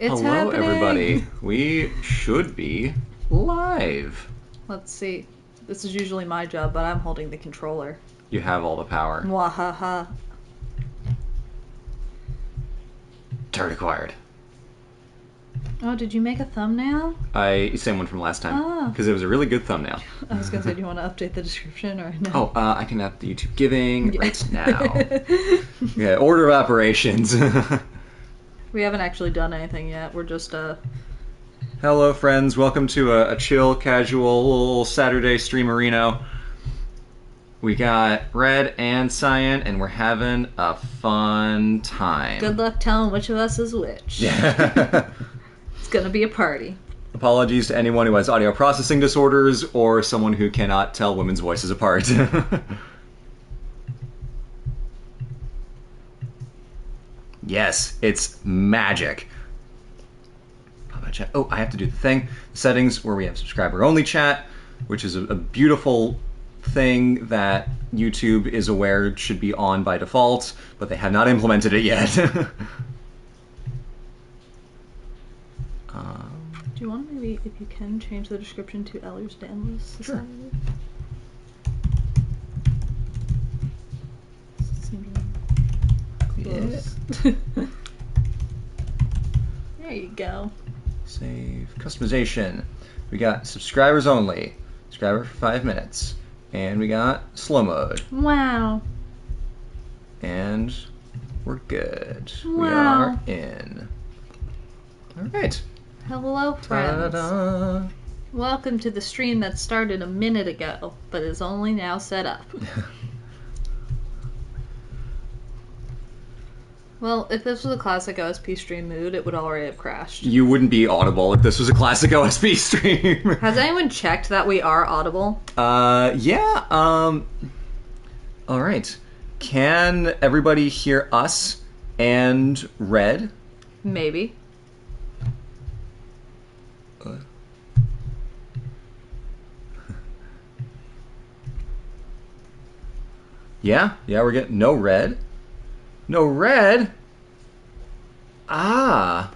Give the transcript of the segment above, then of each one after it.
It's Hello, happening. everybody. We should be live. Let's see. This is usually my job, but I'm holding the controller. You have all the power. Mwahaha. Turret acquired. Oh, did you make a thumbnail? Same one from last time. Oh. Because it was a really good thumbnail. I was gonna say, do you want to update the description or no? Oh, I can add the YouTube giving right now. Yeah, order of operations. We haven't actually done anything yet. We're just, Hello, friends. Welcome to a chill, casual Saturday streamerino. We got Red and Cyan, and we're having a fun time. Good luck telling which of us is which. Yeah. It's gonna be a party. Apologies to anyone who has audio processing disorders or someone who cannot tell women's voices apart. Yes, it's magic. Oh, I have to do the thing. Settings where we have subscriber-only chat, which is a beautiful thing that YouTube is aware should be on by default, but they have not implemented it yet. Do you want to maybe, if you can, change the description to Ehlers-Danlos? Sure. Close. There you go. Save. Customization. We got subscribers only. Subscriber for 5 minutes. And we got slow mode. Wow. And we're good. We Wow. are in. Alright. Hello, friends. Ta-da. Welcome to the stream that started a minute ago, but is only now set up. Well, if this was a classic OSP stream mood, it would already have crashed. You wouldn't be audible if this was a classic OSP stream. Has anyone checked that we are audible? Yeah, alright. Can everybody hear us and Red? Maybe. Yeah, we're getting no Red. No Red? Ah.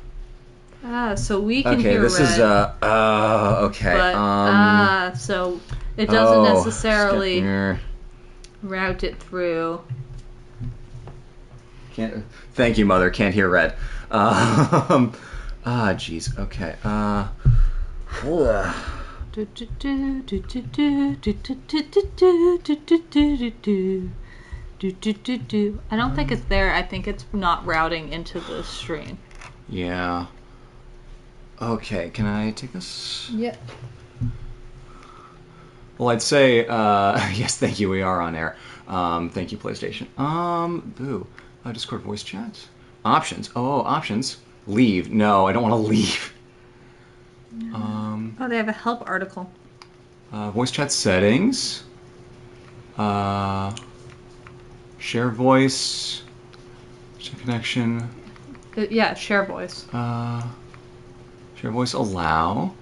So we can Okay, hear this red. is, okay. But, so it doesn't necessarily skip- route it through. Thank you, Mother. Can't hear Red. Jeez. Okay. Ugh. I don't think it's there. I think it's not routing into the stream. Yeah. Okay, can I take this? Yeah. Well, I'd say, yes, thank you, we are on air. Thank you, PlayStation. Boo. Discord voice chat. Options. Oh, options. Leave. No, I don't want to leave. Oh, they have a help article. Voice chat settings. Share voice. Share connection. Yeah, share voice. Share voice allow.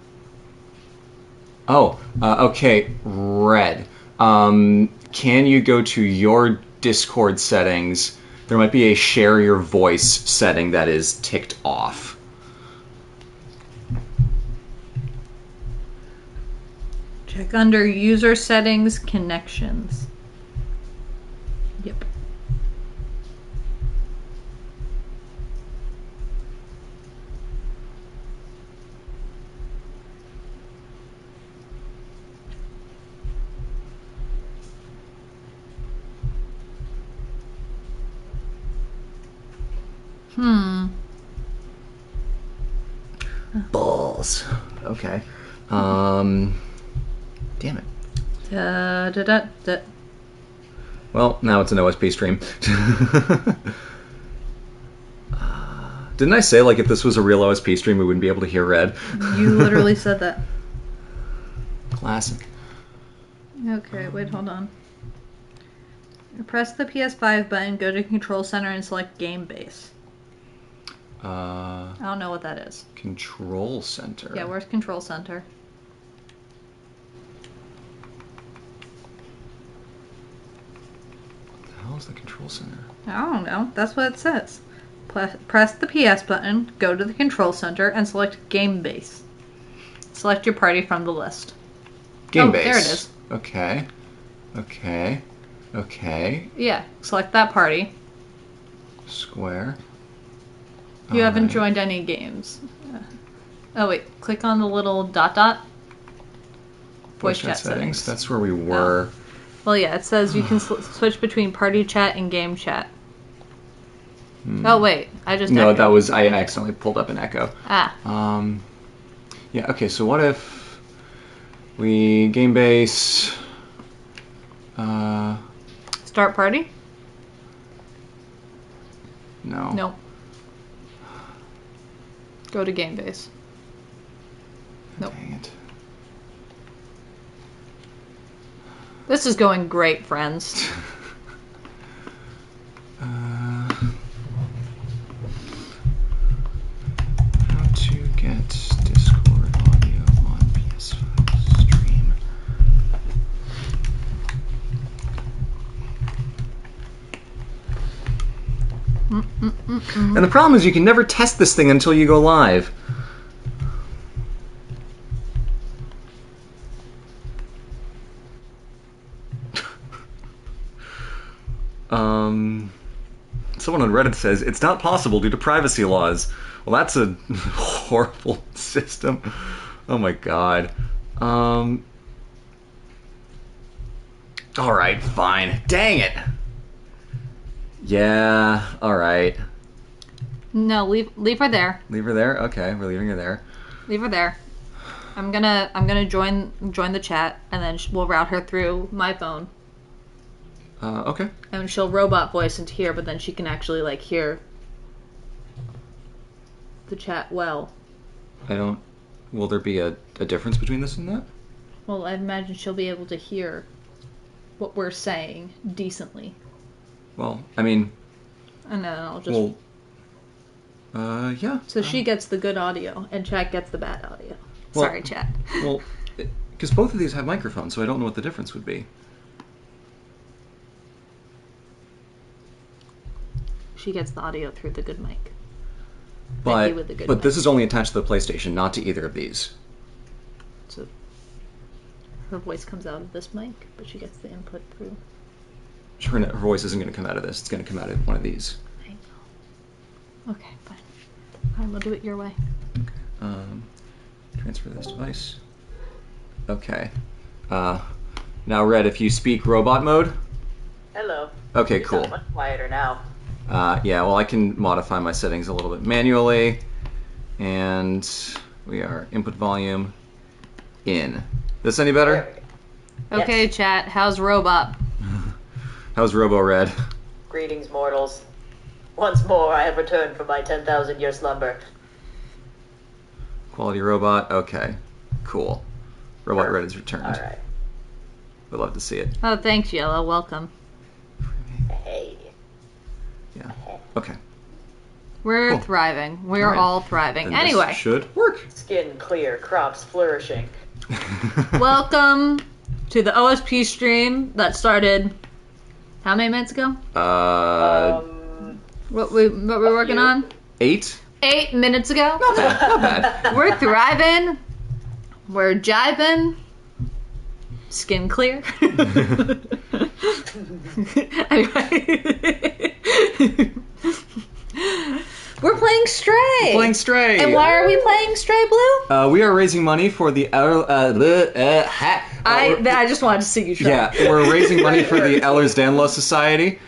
Oh, okay. Red. Can you go to your Discord settings? There might be a share your voice setting that is ticked off. Check under user settings, connections. Yep. Balls. Okay. Damn it. Da, da, da, da. Well, now it's an OSP stream. Didn't I say, like, if this was a real OSP stream, we wouldn't be able to hear Red? You literally said that. Classic. Okay, wait, hold on. Press the PS5 button, go to Control Center, and select Game Base. I don't know what that is. Control Center. Yeah, where's Control Center? What the hell is the Control Center? I don't know. That's what it says. Press the PS button, go to the control center, and select Game Base. Select your party from the list. Game base. There it is. Okay. Yeah, select that party. Square. You haven't Alright. joined any games. Oh wait, click on the little dot. Voice chat settings. That's where we were. Well, yeah, it says you can switch between party chat and game chat. Oh wait, I just No, echoed. that was I accidentally pulled up an echo. Ah. Yeah. Okay. So what if we game base? Start party? No. Nope. Go to game base. Nope. Dang it. This is going great, friends. How to get Discord audio on PS5 stream? And the problem is you can never test this thing until you go live. Someone on Reddit says it's not possible due to privacy laws. Well, that's a horrible system. Oh my god. All right, fine. Dang it. Yeah. All right. No, leave her there. Leave her there. Okay, we're leaving her there. Leave her there. I'm gonna join the chat, and then we'll route her through my phone. Okay. And she'll robot voice into here, but then she can actually like hear the chat well. Will there be a difference between this and that? Well, I imagine she'll be able to hear what we're saying decently. Well, I mean. And then I'll just. Well. Yeah. So she gets the good audio, and chat gets the bad audio. Well, Sorry, chat. Well, because both of these have microphones, so I don't know what the difference would be. She gets the audio through the good mic. But with the good but mic. this is only attached to the PlayStation, not to either of these. So her voice comes out of this mic, but she gets the input through. Her voice isn't going to come out of this. It's going to come out of one of these. I know. Okay, fine. Fine, we'll do it your way. Okay. Transfer this device. Okay. Now, Red, if you speak robot mode. Hello. Okay, You cool. sound much quieter now. Yeah, well, I can modify my settings a little bit manually. And we are input volume in. This any better? There we go. Okay, Yes. chat. How's robot? How's Robo Red? Greetings, mortals. Once more, I have returned from my 10,000-year slumber. Quality robot. Okay, cool. Robot Red is returned. All right. We'd love to see it. Oh, thanks, Yellow. Welcome. Hey. Yeah. Okay. We're Cool. thriving. We're Alright. all thriving. Then Anyway, this should work. Skin clear, crops flourishing. welcome to the OSP stream that started how many minutes ago? What we working few. on? 8? 8 minutes ago. Not bad. We're thriving. We're jiving. Skin clear. Anyway. We're playing Stray. Playing Stray. And why are we playing Stray Blue? We are raising money for the. I just wanted to see you try. Yeah, we're raising money for the Ehlers-Danlos Society,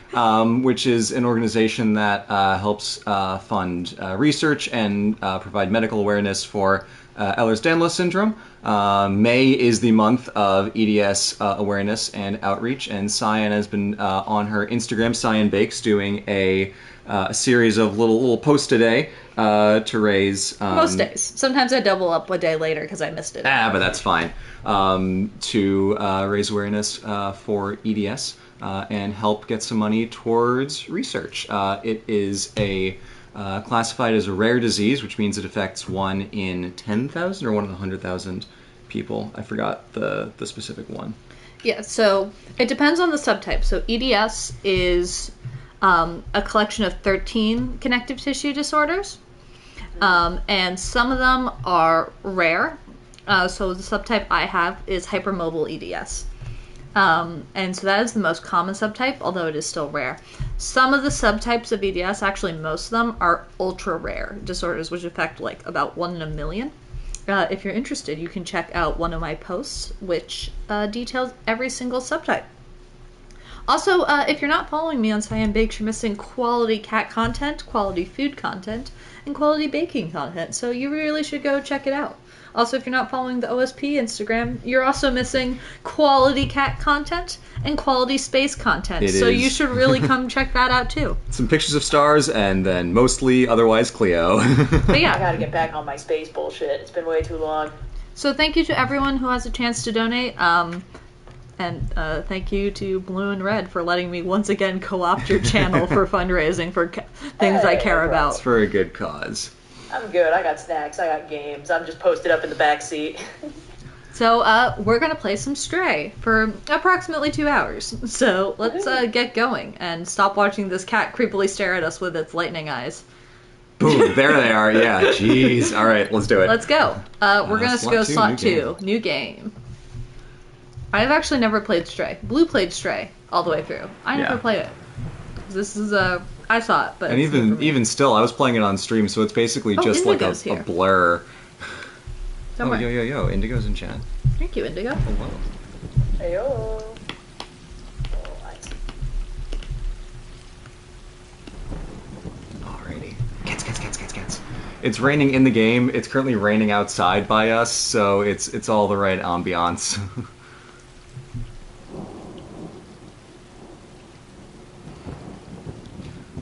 which is an organization that helps fund research and provide medical awareness for Ehlers-Danlos syndrome. May is the month of EDS awareness and outreach, and Cyan has been on her Instagram, Cyan Bakes, doing a series of little posts today to raise. Most days. Sometimes I double up a day later because I missed it. But that's fine. To raise awareness for EDS and help get some money towards research. It is classified as a rare disease, which means it affects 1 in 10,000 or 1 in 100,000 people. I forgot the specific one. Yeah, so it depends on the subtype. So EDS is a collection of 13 connective tissue disorders. And some of them are rare. So the subtype I have is hypermobile EDS. And so that is the most common subtype, although it is still rare. Some of the subtypes of EDS, actually most of them, are ultra rare disorders, which affect like about 1 in a million. If you're interested, you can check out one of my posts, which details every single subtype. Also, if you're not following me on Cyan Bakes, you're missing quality cat content, quality food content, and quality baking content, so you really should go check it out. Also, if you're not following the OSP Instagram, you're also missing quality cat content and quality space content, so you should really come check that out too. Some pictures of stars, and then mostly otherwise Cleo. But yeah. I gotta get back on my space bullshit. It's been way too long. So thank you to everyone who has a chance to donate. And thank you to Blue and Red for letting me once again co-opt your channel for fundraising for things I care about. It's for a good cause. I'm good. I got snacks. I got games. I'm just posted up in the back seat. So we're going to play some Stray for approximately 2 hours. So let's get going and stop watching this cat creepily stare at us with its lightning eyes. Boom, there they are. Yeah, jeez. All right, let's do it. Let's go. We're going to go slot 2. New game. I've actually never played Stray. Blue played Stray all the way through. I never played it. This is I saw it, but and even still, I was playing it on stream, so it's basically just like a blur. Don't worry. Yo, Indigo's in chat. Thank you, Indigo. Hello. Heyo. Oh, I see. Alrighty. Cats. It's raining in the game. It's currently raining outside by us, so it's all the right ambiance.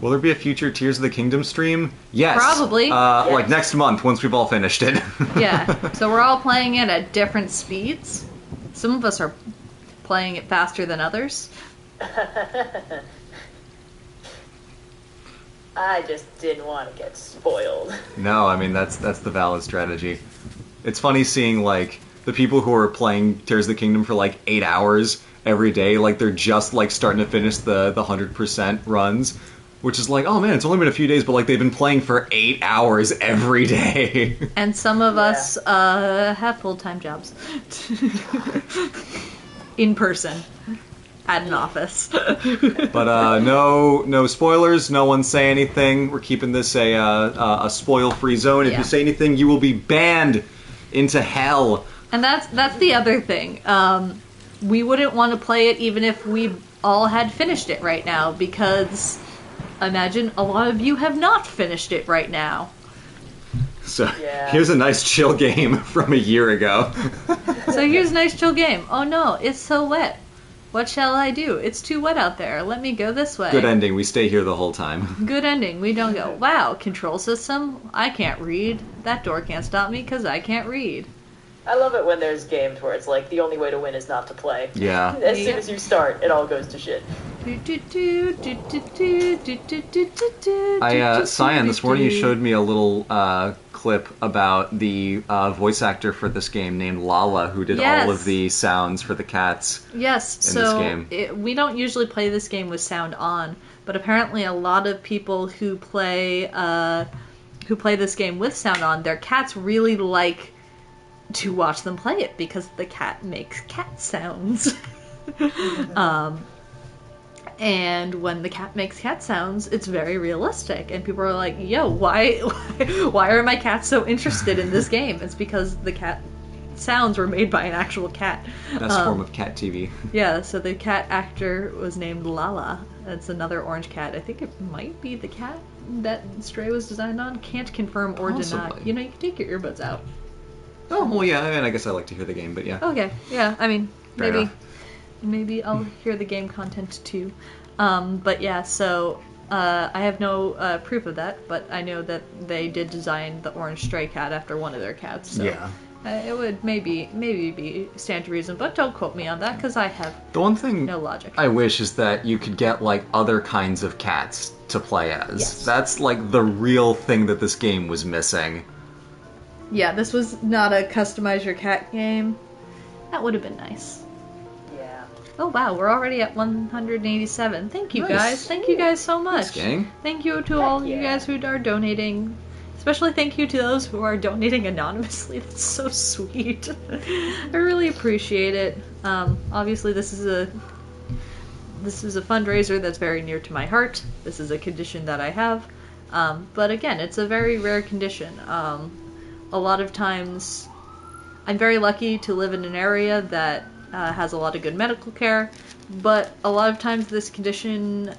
Will there be a future Tears of the Kingdom stream? Yes. Probably. Yes. Like next month, once we've all finished it. Yeah. So we're all playing it at different speeds. Some of us are playing it faster than others. I just didn't want to get spoiled. No, I mean that's the valid strategy. It's funny seeing like the people who are playing Tears of the Kingdom for like 8 hours every day, like they're just like starting to finish the 100% runs. Which is like, oh man, it's only been a few days, but like they've been playing for 8 hours every day. And some of us have full-time jobs. In person. At an office. But no spoilers, no one say anything. We're keeping this a spoil-free zone. If you say anything, you will be banned into hell. And that's the other thing. We wouldn't want to play it even if we all had finished it right now, because... imagine a lot of you have not finished it right now. So, here's a nice chill game from a year ago. So here's a nice chill game. Oh no, it's so wet. What shall I do? It's too wet out there. Let me go this way. Good ending. We stay here the whole time. Good ending. We don't go, wow, control system? I can't read. That door can't stop me because I can't read. I love it when there's games where it's like the only way to win is not to play. Yeah. As soon as you start, it all goes to shit. Cyan, this morning you showed me a little clip about the voice actor for this game named Lala, who did all of the sounds for the cats. Yes, in this game. We don't usually play this game with sound on, but apparently a lot of people who play this game with sound on, their cats really like to watch them play it because the cat makes cat sounds. And when the cat makes cat sounds, it's very realistic, and people are like, yo, why are my cats so interested in this game? It's because the cat sounds were made by an actual cat. Best form of cat TV. Yeah, so the cat actor was named Lala. That's another orange cat. I think it might be the cat that Stray was designed on. Can't confirm or deny. You know, you can take your earbuds out. Oh, well, yeah, I mean, I guess I like to hear the game, but yeah. Okay, yeah, I mean, Fair maybe I'll hear the game content too. But yeah, so I have no proof of that, but I know that they did design the orange stray cat after one of their cats, so it would maybe be stand to reason, but don't quote me on that, because I have the one thing no logic. I wish is that you could get, like, other kinds of cats to play as. Yes. That's, like, the real thing that this game was missing. Yeah, this was not a customize your cat game. That would have been nice. Yeah. Oh wow, we're already at 187. Thank you Nice. guys. Thank you guys so much. Thanks, gang. Thank you to all you guys who are donating. Especially thank you to those who are donating anonymously. That's so sweet. I really appreciate it. Obviously, this is a fundraiser that's very near to my heart. This is a condition that I have. But again, it's a very rare condition. A lot of times, I'm very lucky to live in an area that has a lot of good medical care, but a lot of times this condition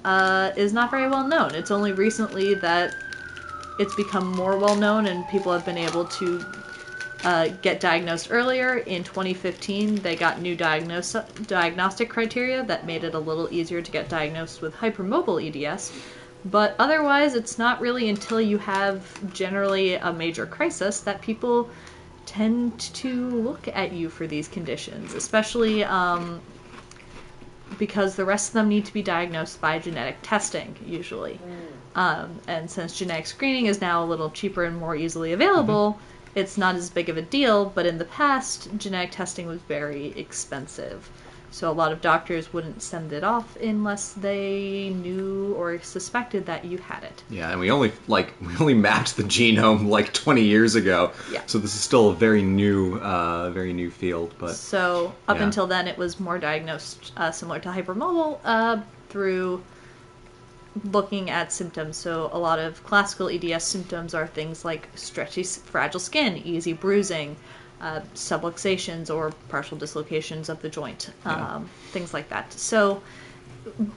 is not very well known. It's only recently that it's become more well known and people have been able to get diagnosed earlier. In 2015, they got new diagnostic criteria that made it a little easier to get diagnosed with hypermobile EDS. But otherwise, it's not really until you have generally a major crisis that people tend to look at you for these conditions, especially because the rest of them need to be diagnosed by genetic testing, usually. And since genetic screening is now a little cheaper and more easily available, it's not as big of a deal, but in the past, genetic testing was very expensive. So a lot of doctors wouldn't send it off unless they knew or suspected that you had it. Yeah, and we only mapped the genome like 20 years ago. Yeah. So this is still a very new field. But so up until then, it was more diagnosed similar to hypermobile through looking at symptoms. So a lot of classical EDS symptoms are things like stretchy, fragile skin, easy bruising, subluxations or partial dislocations of the joint, things like that. So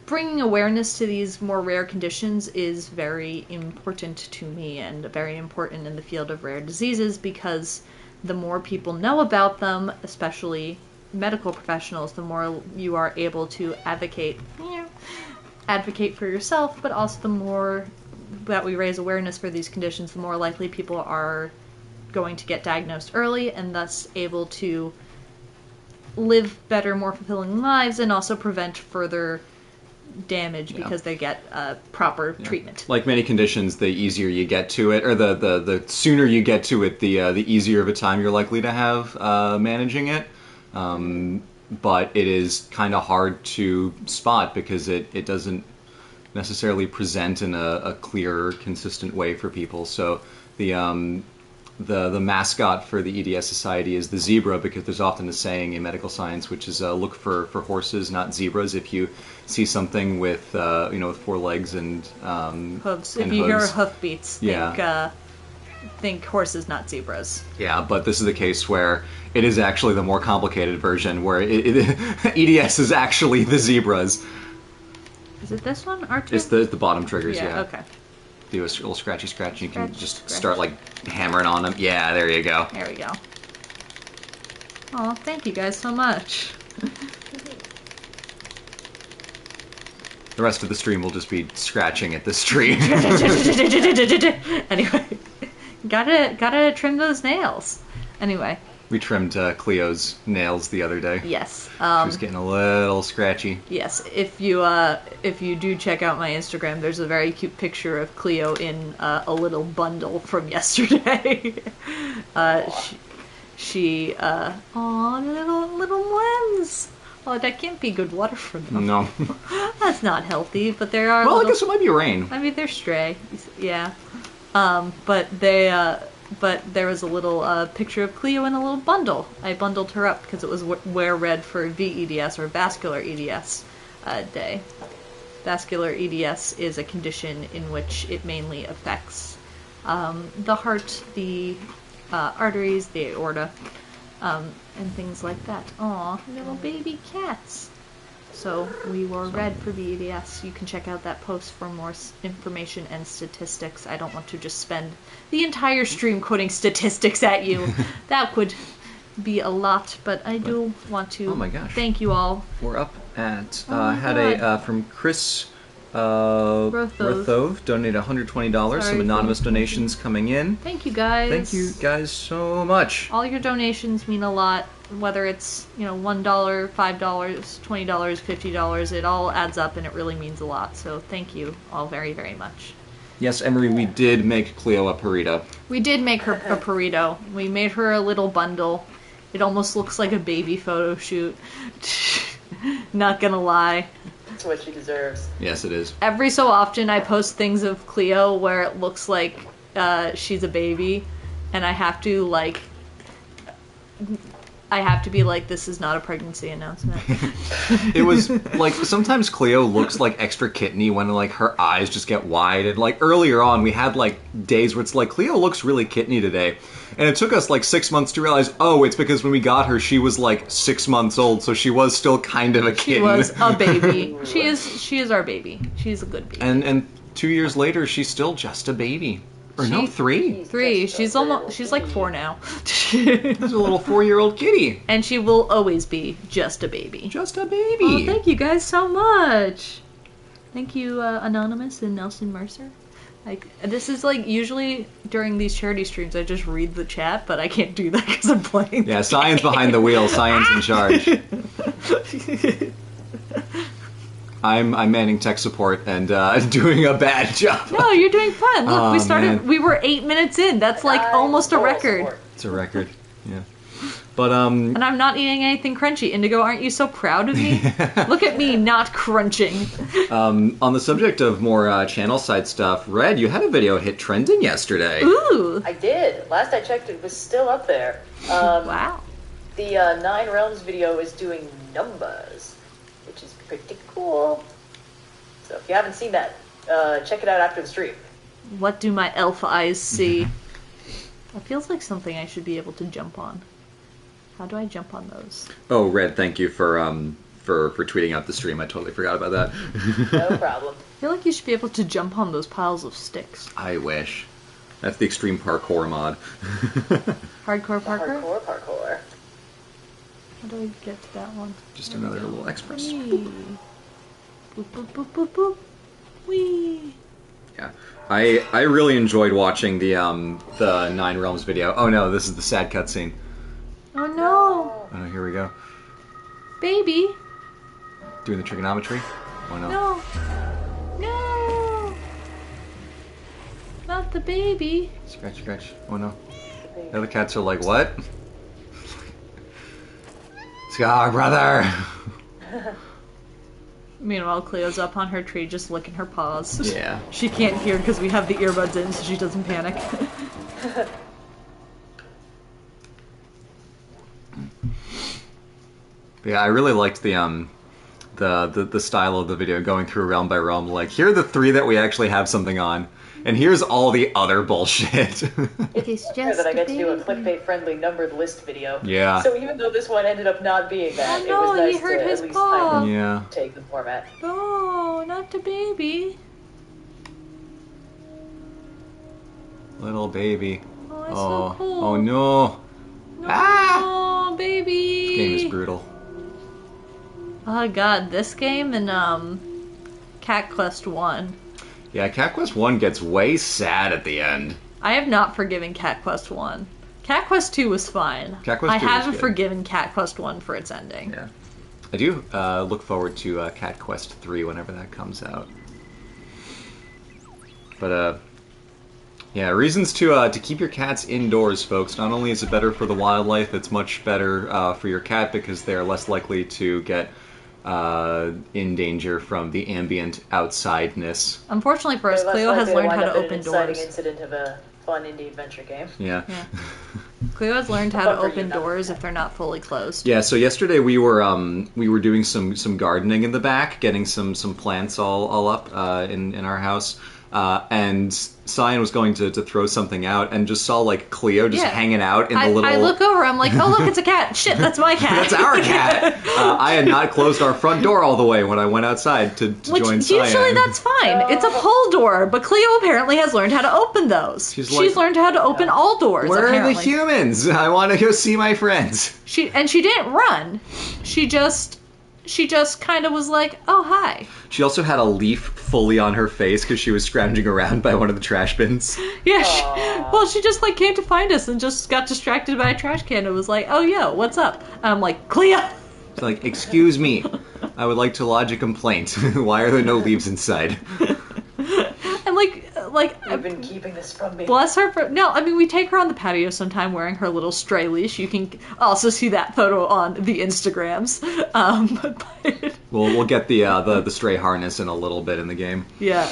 bringing awareness to these more rare conditions is very important to me and very important in the field of rare diseases, because the more people know about them, especially medical professionals, the more you are able to advocate for yourself, but also the more that we raise awareness for these conditions, the more likely people are going to get diagnosed early and thus able to live better, more fulfilling lives and also prevent further damage because they get proper treatment. Like many conditions, the easier you get to it, or the sooner you get to it, the easier of a time you're likely to have managing it. But it is kind of hard to spot because it doesn't necessarily present in a clear, consistent way for people. So the mascot for the EDS Society is the zebra, because there's often a saying in medical science which is look for horses, not zebras. If you see something with with four legs and hooves, and if you hear hooves, hoofbeats, think horses, not zebras. Yeah, but this is the case where it is actually the more complicated version, where EDS is actually the zebras. Is it this one? R2? It's the bottom triggers, yeah. Okay. Do a little scratchy scratch, and you can just scratch. start like hammering on them. Yeah, there you go. There we go. Oh, thank you guys so much. The rest of the stream will just be scratching at the stream. Anyway, gotta trim those nails. Anyway. We trimmed Cleo's nails the other day. Yes. She was getting a little scratchy. Yes. If you do check out my Instagram, there's a very cute picture of Cleo in a little bundle from yesterday. She little lens. Oh, that can't be good water for them. No. That's not healthy, but there are. Well, I guess it might be rain. I mean, they're stray. Yeah. But there was a little picture of Cleo in a little bundle. I bundled her up because it was Wear Red for VEDS, or Vascular EDS Day. Vascular EDS is a condition in which it mainly affects the heart, the arteries, the aorta, and things like that. Aw, little baby cats. So we wore red for VEDS. You can check out that post for more information and statistics. I don't want to just spend the entire stream quoting statistics at you. That would be a lot, but I do want to thank you all. We're up at, from Chris Rothove, donated $120. Some anonymous donations coming in. Thank you guys. Thank you guys so much. All your donations mean a lot, whether it's $1, $5, $20, $50. It all adds up and it really means a lot. So thank you all very, very much. Yes, Emery, we did make Cleo a burrito. We did make her a burrito. We made her a little bundle. It almost looks like a baby photo shoot. Not gonna lie. That's what she deserves. Yes, it is. Every so often I post things of Cleo where it looks like she's a baby, and I have to be like, this is not a pregnancy announcement. It was like sometimes Cleo looks like extra kitteny when like her eyes just get wide, and like earlier on we had like days where it's like Cleo looks really kitteny today, and it took us like 6 months to realize, oh, it's because when we got her she was like 6 months old, so she was still kind of a kitten. She was a baby. She is our baby. She's a good baby. And 2 years later she's still just a baby. Or no, 3. 3. She's like 4 now. She's a little 4-year-old kitty. And she will always be just a baby. Just a baby. Oh, thank you guys so much. Thank you, Anonymous and Nelson Mercer. Like, this is like usually during these charity streams I just read the chat, but I can't do that because I'm playing. Yeah, Cyan's behind the wheel. Cyan's in charge. I'm manning tech support and doing a bad job. No, you're doing fine. Look, Oh, we started. man. We were 8 minutes in. That's like almost a record. It's a record. Yeah. But And I'm not eating anything crunchy. Indigo, aren't you so proud of me? Look at me not crunching. on the subject of more channel side stuff, Red, you had a video hit trending yesterday. Ooh. I did. Last I checked, it was still up there. Wow. The 9 Realms video is doing numbers, which is pretty cool. So if you haven't seen that, check it out after the stream. What do my elf eyes see? It feels like something I should be able to jump on. How do I jump on those? Oh, Red, thank you for tweeting out the stream. I totally forgot about that. No problem. I feel like you should be able to jump on those piles of sticks. I wish. That's the extreme parkour mod. Hardcore parkour? Parkour. How do I get to that one? Just another little express. Whee. Boop, boop, boop, boop, boop. Whee. Yeah, I really enjoyed watching the 9 Realms video. Oh no, this is the sad cutscene. Oh no. Oh no, here we go. Baby. Doing the trigonometry. Oh no. No. No. Not the baby. Scratch, scratch. Oh no. The other cats are like, what? Scar, brother. Meanwhile, Cleo's up on her tree just licking her paws. Yeah. She can't hear because we have the earbuds in, so she doesn't panic. Yeah, I really liked the style of the video, going through realm by realm. Like, here are the 3 that we actually have something on, and here's all the other bullshit. It's Sure that I get to do a clickbait-friendly numbered list video. Yeah. So even though this one ended up not being that, Oh, it was no, nice he hurt to his at least paw. kind of Yeah. take the format. Oh, not the baby. Little baby. Oh, it's Oh, so cool. oh no. No, Ah! baby. This game is brutal. Oh god, this game and Cat Quest 1. Yeah, Cat Quest 1 gets way sad at the end. I have not forgiven Cat Quest 1. Cat Quest 2 was fine. Cat Quest 2 I was haven't good. forgiven Cat Quest 1 for its ending. Yeah. I do look forward to Cat Quest 3 whenever that comes out. But, yeah, reasons to keep your cats indoors, folks. Not only is it better for the wildlife, it's much better for your cat because they're less likely to get in danger from the ambient outsideness. Unfortunately for us, They're less Cleo has likely to learned wind how to up in open an inciting doors. incident of a fun indie adventure game. Yeah. Yeah. Cleo has learned how to Fuck are you open not? doors if they're not fully closed. Yeah, so yesterday we were doing some gardening in the back, getting some plants all up in our house, and Cyan was going to throw something out and just saw like Cleo just Yeah. hanging out in the I little. look over, I'm like, oh look, it's a cat. Shit, that's my cat. That's our cat. I had not closed our front door all the way when I went outside to Which join usually Cyan. that's fine. It's a pull door, but Cleo apparently has learned how to open those. She's She's like, learned how to open all doors. Where apparently. are the humans? I want to go see my friends. She didn't run. She just kind of was like, oh hi. She also had a leaf fully on her face because she was scrounging around by one of the trash bins. Yeah. She just like came to find us and just got distracted by a trash can and was like, oh yo, what's up? And I'm like, Cleo. She's like, excuse me, I would like to lodge a complaint. Why are there no leaves inside? And like, You've been keeping this from me. bless her for... No, I mean, we take her on the patio sometime wearing her little stray leash. You can also see that photo on the Instagrams. But, We'll get the stray harness in a little bit in the game. yeah,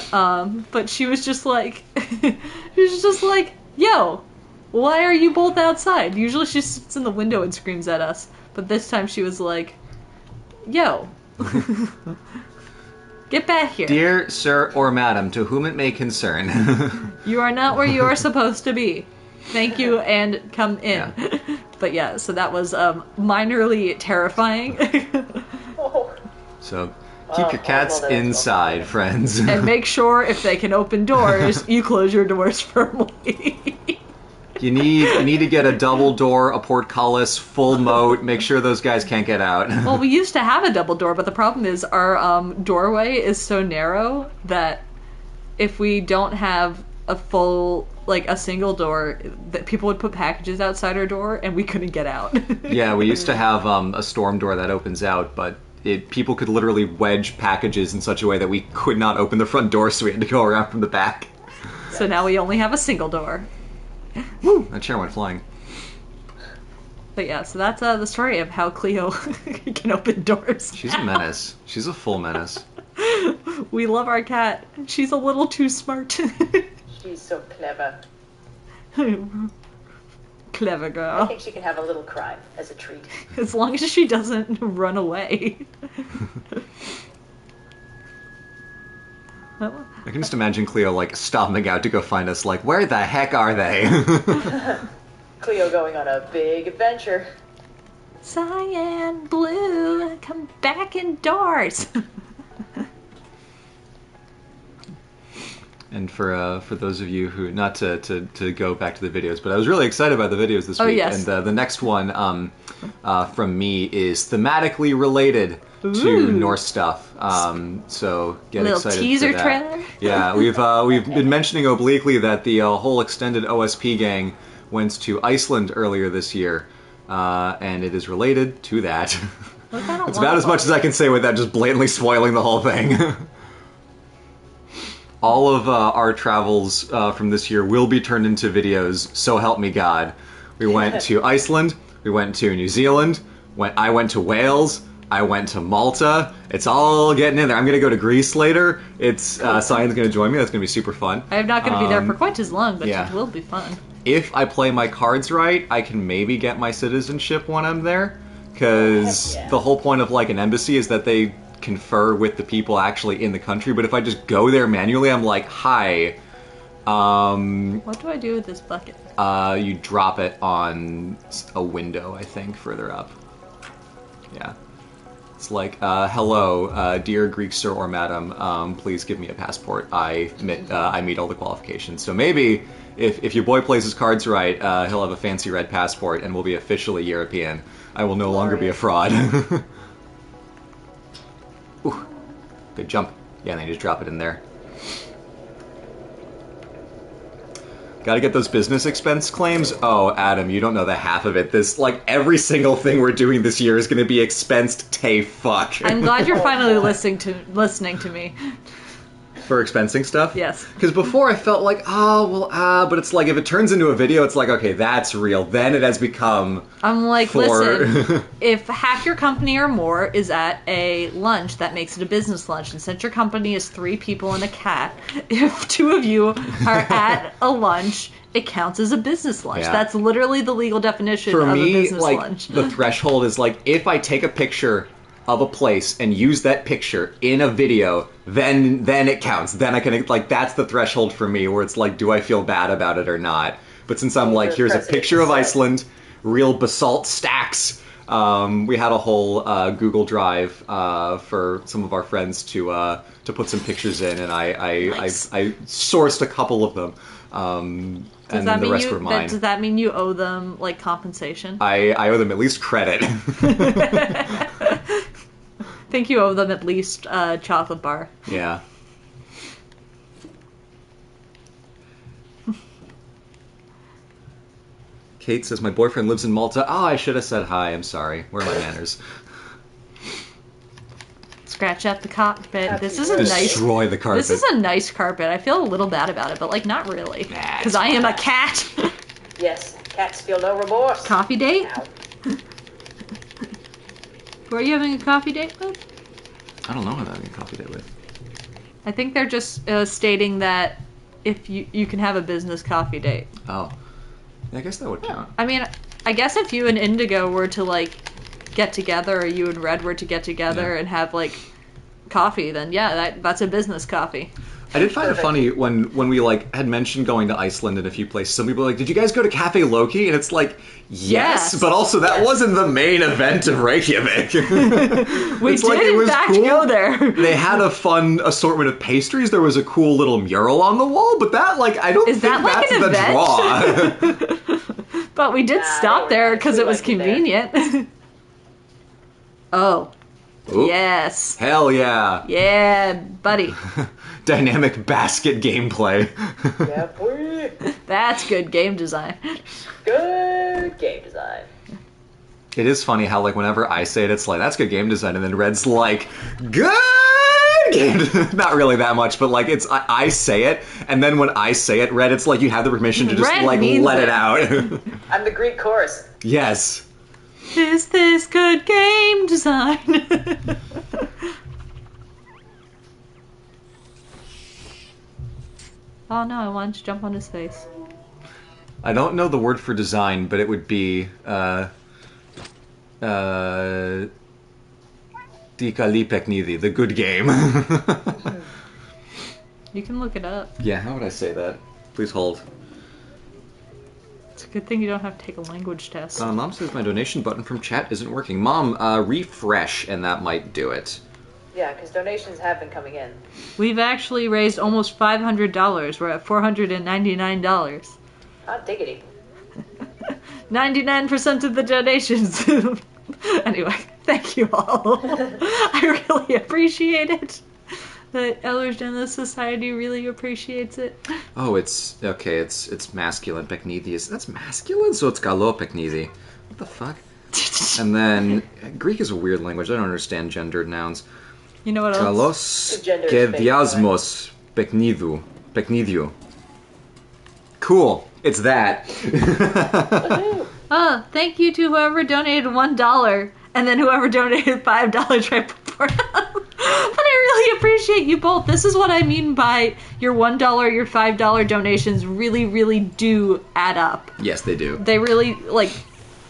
but she was just like... yo, why are you both outside? Usually she sits in the window and screams at us. But this time she was like, yo... Get back here. Dear sir or madam, to whom it may concern. You are not where you are supposed to be. Thank you, and come in. Yeah. But yeah, so that was minorly terrifying. Oh. So keep your cats inside, friends. And make sure if they can open doors, you close your doors firmly. You need to get a double door, a portcullis, full moat. Make sure those guys can't get out. Well, we used to have a double door, but the problem is our doorway is so narrow that if we don't have a full, like, a single door, that people would put packages outside our door and we couldn't get out. Yeah, we used to have a storm door that opens out, but people could literally wedge packages in such a way that we could not open the front door, so we had to go around from the back. So now we only have a single door. Woo! That chair went flying. But yeah, so that's the story of how Cleo can open doors. She's a menace. She's a full menace. We love our cat. She's a little too smart. She's so clever. Clever I girl. think she can have a little cry as a treat. As long as she doesn't run away. I can just imagine Cleo, like, stomping out to go find us, like, where the heck are they? Cleo going on a big adventure. Cyan, Blue, come back indoors. And for those of you who, not to go back to the videos, but I was really excited about the videos this week. Yes. And the next one from me is thematically related to Norse stuff. So get Little excited teaser for that. trailer. Yeah, we've been mentioning obliquely that the whole extended OSP gang went to Iceland earlier this year, and it is related to that. It's about as much as I can say without just blatantly spoiling the whole thing. All of our travels from this year will be turned into videos, so help me God. We went to Iceland, we went to New Zealand, I went to Wales, I went to Malta. It's all getting in there. I'm going to go to Greece later. Cyan's going to join me. That's going to be super fun. I'm not going to be there for quite as long, but yeah. it will be fun. If I play my cards right, I can maybe get my citizenship when I'm there. Because the whole point of, like, an embassy is that they confer with the people actually in the country, but if I just go there manually, I'm like, hi. What do I do with this bucket? You drop it on a window, I think, further up. Yeah. It's like, hello, dear Greek sir or madam, please give me a passport. I meet all the qualifications. So maybe, if your boy plays his cards right, he'll have a fancy red passport and will be officially European. I will no longer be a fraud. Ooh, good jump. Yeah, and then you just drop it in there. Gotta get those business expense claims. Oh, Adam, you don't know the half of it. Every single thing we're doing this year is gonna be expensed fuck. I'm glad you're finally listening to me. For expensing stuff? Yes. Because before I felt like, but it's like, if it turns into a video, it's like, okay, that's real. Then it has become... I'm like, listen, if half your company or more is at a lunch, that makes it a business lunch. And since your company is 3 people and a cat, if 2 of you are at a lunch, it counts as a business lunch. Yeah. That's literally the legal definition of a business lunch. The threshold is like, if I take a picture of a place and use that picture in a video, then it counts. Then I can, like, that's the threshold for me, where it's like, do I feel bad about it or not? But since I'm like, here's a picture of Iceland, real basalt stacks. We had a whole Google Drive for some of our friends to put some pictures in, and I sourced a couple of them. And then the rest were mine. Does that mean you owe them, like, compensation? I owe them at least credit. I think you owe them at least a chocolate bar. Yeah. Kate says, my boyfriend lives in Malta. Oh, I should have said hi. I'm sorry. Where are my manners? scratch up the carpet. Happy This is a birthday. nice. Destroy the carpet. This is a nice carpet. I feel a little bad about it, but like not really, Nah, because I am a cat. Yes, cats feel no remorse. Coffee date? Ow. Who are you having a coffee date with? I don't know who I'm having a coffee date with. I think they're just stating that if you can have a business coffee date. Oh. Yeah, I guess that would count. I mean, I guess if you and Indigo were to like get together, or you and Red were to get together and have like coffee, then yeah, that's a business coffee. I did find it funny when we like had mentioned going to Iceland in a few places. Some people were like, "Did you guys go to Cafe Loki?" And it's like, yes. But also that wasn't the main event of Reykjavik. We It's did like, it in was fact cool. go there. They had a fun assortment of pastries. There was a cool little mural on the wall, but that like I don't Is think that like that's an the event? draw. But we did Nah, stop they were there nice. because We it was liked it there. convenient. Oh, Ooh. yes. Hell yeah. Yeah, buddy. Dynamic basket gameplay. Yeah, boy. That's good game design. Good game design. It is funny how, like, whenever I say it, it's like, that's good game design, and then Red's like, good game Not really that much, but, like, it's, I say it, and then when I say it, Red, it's like you have the permission to just, Red like, means let it it. out. I'm the Greek chorus. Yes. Is this good game design? Oh no, I wanted to jump on his face. I don't know the word for design, but it would be, Dikali Peknidi, the good game. You can look it up. Yeah, how would I say that? Please hold. It's a good thing you don't have to take a language test. Mom says my donation button from chat isn't working. Mom, refresh, and that might do it. Yeah, because donations have been coming in. We've actually raised almost $500. We're at $499. Hot diggity. 99% of the donations. Anyway, thank you all. I really appreciate it. The Ehlers-Danlos Society really appreciates it. Oh, it's okay. It's masculine. Peknidi that's masculine, so it's galo Peknidi. What the fuck? And then Greek is a weird language. I don't understand gendered nouns. You know what else? Kalos Gender is keviasmos Peknidiu. Cool. It's that. Woohoo! Oh, thank you to whoever donated $1, and then whoever donated $5 right before. But I really appreciate you both. This is what I mean by your $1, your $5 donations really, really do add up. Yes, they do. They really, like,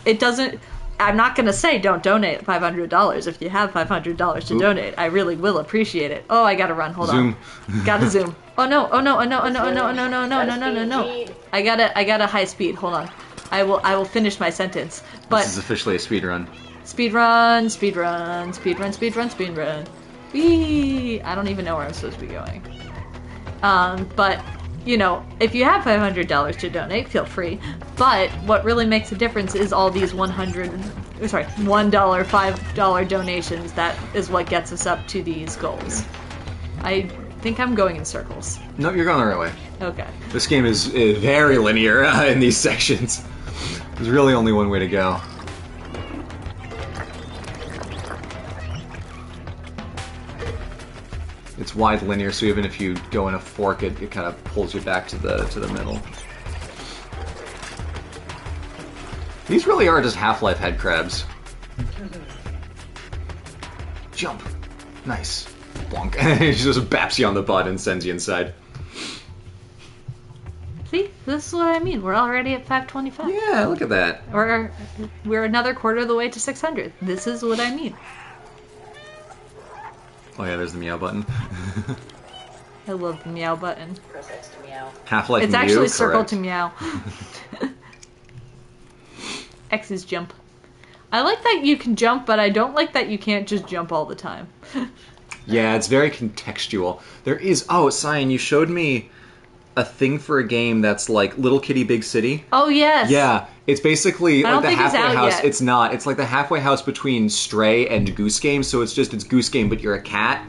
it doesn't... I'm not going to say don't donate $500 if you have $500 to Oop. donate. I really will appreciate it. Oh, I got to run. Hold Zoom. on. Gotta zoom. Oh no, oh no, oh no, oh no, oh no, oh no, no, no, no, no, no, no. Speed. I got a high speed. Hold on. I will finish my sentence. But This is officially a speedrun. speed run, speed run, speed run, speed run, speed run. Whee! I don't even know where I'm supposed to be going. But you know, if you have $500 to donate, feel free. But what really makes a difference is all these $1, $5 donations. That is what gets us up to these goals. I think I'm going in circles. No, you're going the right way. Okay. This game is very linear in these sections. There's really only one way to go. It's wide linear, so even if you go in a fork, it kind of pulls you back to the middle. These really are just Half-Life head crabs. Jump. Nice. Bonk. It just baps you on the butt and sends you inside. See, this is what I mean. We're already at 525. Yeah, look at that. We're another quarter of the way to 600. This is what I mean. Oh yeah, there's the meow button. I love the meow button. Press X to meow. Half-Life It's Mew, actually circle correct. to meow. X is jump. I like that you can jump, but I don't like that you can't just jump all the time. Yeah, it's very contextual. There is... Oh, Cyan, you showed me a thing for a game that's like Little Kitty Big City. Oh, yes. Yeah, it's basically I like don't the think it's halfway out house. yet. It's not. It's like the halfway house between Stray and Goose Game, so it's Goose Game, but you're a cat.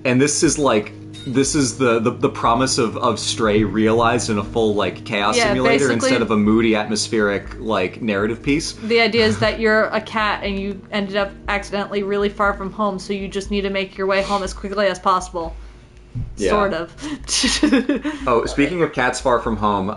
And this is like this is the promise of Stray realized in a full like chaos simulator basically, instead of a moody atmospheric like narrative piece. The idea is that you're a cat and you ended up accidentally really far from home, so you just need to make your way home as quickly as possible. Yeah. Sort of. Oh, speaking of cats far from home,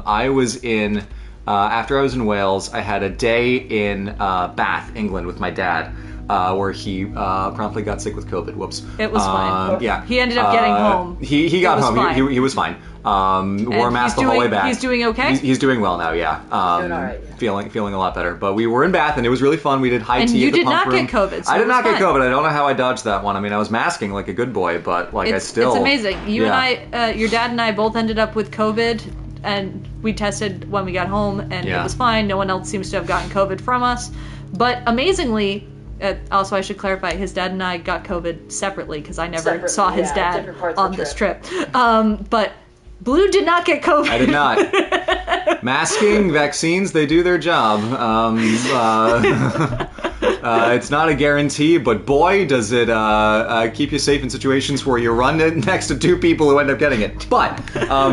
I was in after I was in Wales, I had a day in Bath, England, with my dad. Where he promptly got sick with COVID. Whoops. It was fine. Yeah. He ended up getting home. He got home. Fine. He was fine. Wore a mask the whole way back. He's doing okay? He's doing well now, yeah. Doing all right, yeah. Feeling a lot better. But we were in Bath, and it was really fun. We did high tea at the pump room. And you did not get COVID, so I did not get fine. COVID. I don't know how I dodged that one. I mean, I was masking like a good boy, but like I still... It's amazing. You and I, your dad and I both ended up with COVID, and we tested when we got home, and it was fine. No one else seems to have gotten COVID from us. But amazingly... also, I should clarify, his dad and I got COVID separately because I never saw his dad on this trip. But Blue did not get COVID. I did not. Masking, vaccines, they do their job. It's not a guarantee, but boy, does it keep you safe in situations where you run next to two people who end up getting it. But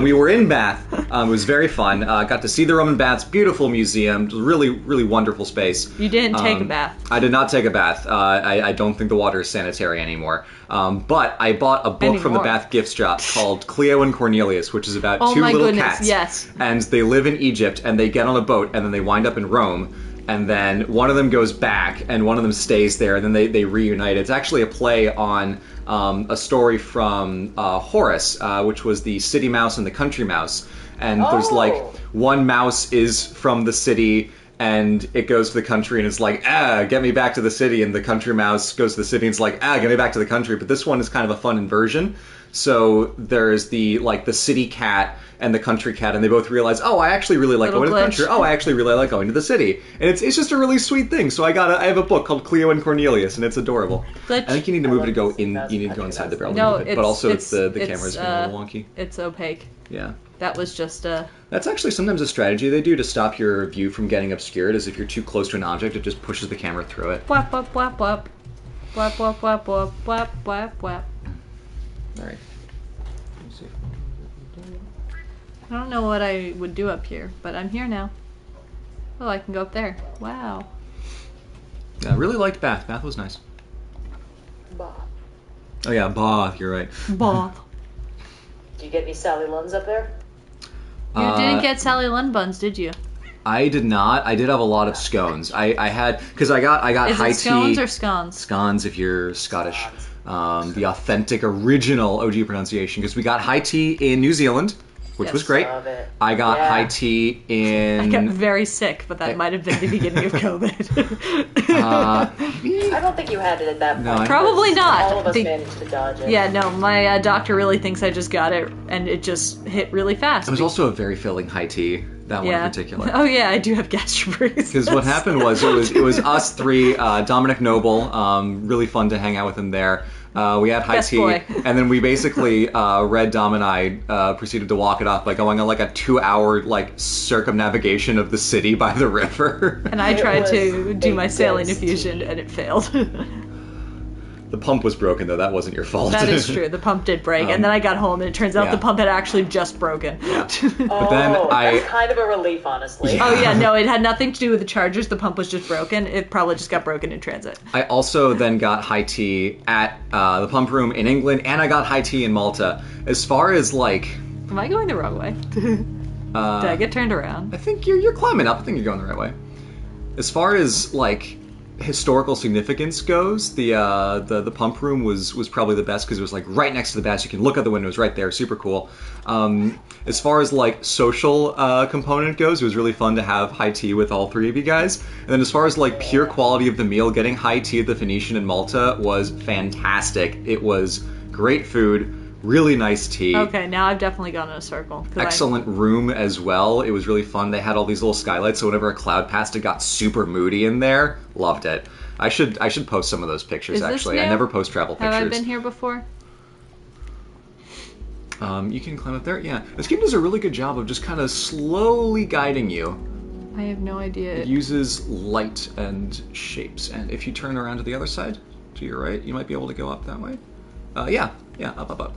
we were in Bath. It was very fun. Got to see the Roman baths. Beautiful museum. Really, really wonderful space. You didn't take a bath. I did not take a bath. I don't think the water is sanitary anymore. But I bought a book from the Bath gift shop called Cleo and Cornelius, which is about two little cats. Yes. And they live in Egypt, and they get on a boat, and then they wind up in Rome. And then one of them goes back, and one of them stays there, and then they reunite. It's actually a play on a story from Horace, which was the city mouse and the country mouse. And there's like one mouse is from the city, and it goes to the country, and it's like, get me back to the city. And the country mouse goes to the city, and it's like, get me back to the country. But this one is kind of a fun inversion. So there's the city cat and the country cat, and they both realize, I actually really like going to the country. I actually really like going to the city. And it's just a really sweet thing. So I have a book called Cleo and Cornelius, and it's adorable. I think you need to move it to go in. You need to go inside the barrel. No, but also it's the camera's being a little wonky. It's opaque. Yeah. That was just That's actually sometimes a strategy they do to stop your view from getting obscured. Is if you're too close to an object, it just pushes the camera through it. Whap whap whap whap, whap whap whap whap whap whap whap. All right. I don't know what I would do up here, but I'm here now. Oh, I can go up there. Wow. Yeah, I really liked Bath. Bath was nice. Bah. Oh yeah, Bath. You're right. Bath. Did you get any Sally Lunds up there? You didn't get Sally Lund buns, did you? I did not. I did have a lot of scones. I had because I got Is high it scones tea. or scones? Scones if you're Scottish. The authentic original OG pronunciation, because we got high tea in New Zealand, which was great. Love it. I got high tea in... I got very sick, but that might have been the beginning of COVID. I don't think you had it at that point. No, Probably not. All of us managed to dodge it. Yeah, no, my doctor really thinks I just got it, and it just hit really fast. It was also a very filling high tea, that one in particular. Oh yeah, I do have gastroparesis. Because what happened was, it was us three, Dominic Noble, really fun to hang out with him there. We had high tea, and then we basically, Red, Dom, and I proceeded to walk it off by going on like a 2-hour circumnavigation of the city by the river. And I tried to do my saline infusion, and it failed. The pump was broken, though. That wasn't your fault. That is true. The pump did break, and then I got home, and it turns out the pump had actually just broken. Yeah. But then that's kind of a relief, honestly. Oh yeah, no, it had nothing to do with the chargers. The pump was just broken. It probably just got broken in transit. I also then got high tea at the pump room in England, and I got high tea in Malta. As far as Am I going the wrong way? Did I get turned around? I think you're climbing up. I think you're going the right way. As far as historical significance goes, the pump room was probably the best because it was right next to the baths. You can look out the windows right there, super cool. As far as social component goes, it was really fun to have high tea with all three of you guys. And then as far as pure quality of the meal, getting high tea at the Phoenician in Malta was fantastic. It was great food. Really nice tea. Okay, now I've definitely gone in a circle. Excellent room as well. It was really fun. They had all these little skylights, so whenever a cloud passed, it got super moody in there. Loved it. I should post some of those pictures, actually. I never post travel pictures. Have I been here before? You can climb up there. Yeah. This game does a really good job of just kind of slowly guiding you. I have no idea. It uses light and shapes. And if you turn around to the other side, to your right, you might be able to go up that way. Yeah, up.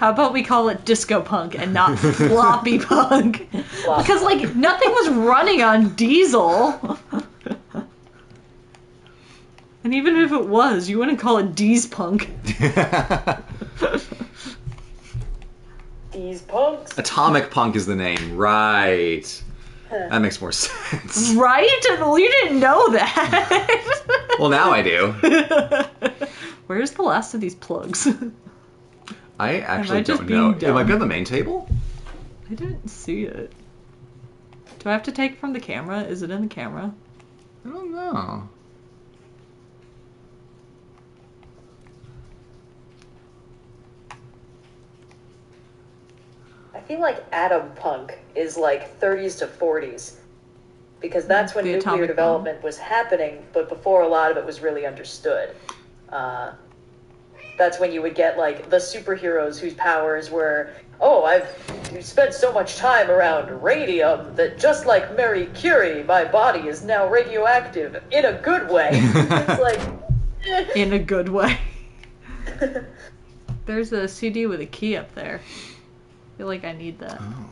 How about we call it disco punk and not floppy punk? Because, like, nothing was running on diesel. And even if it was, you wouldn't call it D's punk. These punks. Atomic Punk is the name, right? That makes more sense. Right? Well, you didn't know that. Well, now I do. Where's the last of these plugs? I actually just don't know. being It might dumb? be on the main table? I didn't see it. Do I have to take it from the camera? Is it in the camera? I don't know. I feel like atom punk is like 30s to 40s. Because that's when The nuclear atomic development was happening, but before a lot of it was really understood. That's when you would get, like, the superheroes whose powers were, oh, I've spent so much time around radium that just like Marie Curie, my body is now radioactive in a good way. It's like... In a good way. There's a CD with a key up there. I feel like I need that. Oh.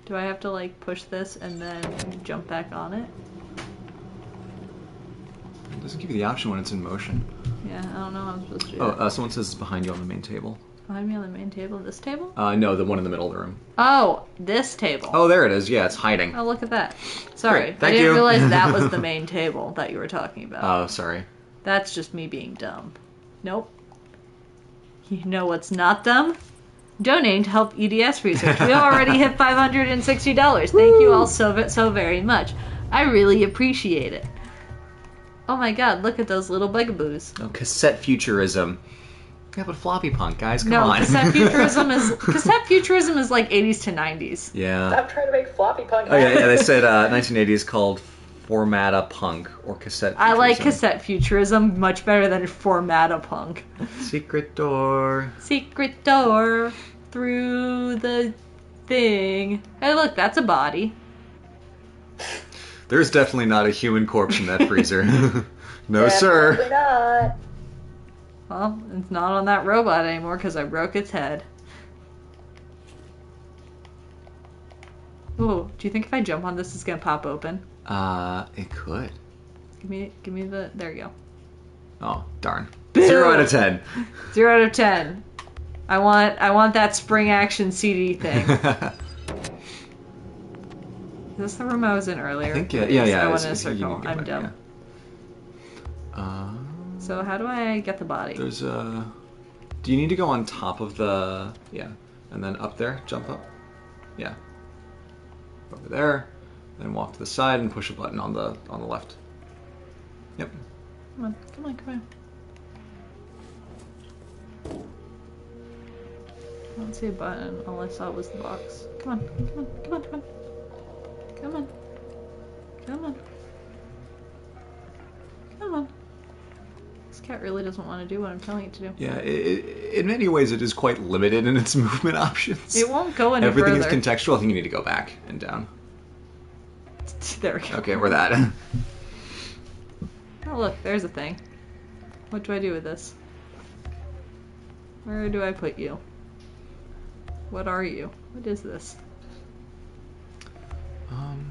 Do I have to, like, push this and then jump back on it? It doesn't give you the option when it's in motion. Yeah, I don't know how I'm supposed to do Oh, that. someone says it's behind you on the main table. Behind me on the main table? This table? No, the one in the middle of the room. Oh, this table. Oh, there it is. Yeah, it's hiding. Oh, look at that. Sorry. Great, thank I didn't you. realize that was the main table that you were talking about. Oh, sorry. That's just me being dumb. Nope. You know what's not dumb? Donating to help EDS research. We already hit $560. Thank you all so very much. I really appreciate it. Oh my god, look at those little bugaboos. Oh, cassette futurism. Yeah, but floppy punk, guys, come No, on. cassette futurism is like 80s to 90s. Yeah. Stop trying to make floppy punk Oh, yeah, happen. they said 1980s called Formata Punk or cassette I futurism. like cassette futurism much better than Formata punk. Secret door. Secret door through the thing. Hey, look, that's a body. There's definitely not a human corpse in that freezer. No, Yeah, sir. probably not. Well, it's not on that robot anymore because I broke its head. Ooh, do you think if I jump on this, it's gonna pop open? It could. Give me the. There you go. Oh, darn. Boo! 0 out of 10. 0 out of 10. I want that spring action CD thing. Is this the room I was in earlier? I think, yeah. I went it's- in a it's- you circle. can go I'm back, dumb. yeah. So how do I get the body? There's a... Do you need to go on top of the... Yeah. And then up there? Jump up? Yeah. Over there. Then walk to the side and push a button on the left. Yep. Come on, come on, come on. I don't see a button. All I saw was the box. Come on, come on, come on, come on. Come on. Come on. Come on. This cat really doesn't want to do what I'm telling it to do. Yeah, in many ways it is quite limited in its movement options. It won't go any Everything further. is contextual. I think you need to go back and down. There we go. Okay, we're that. Oh look, there's a thing. What do I do with this? Where do I put you? What are you? What is this?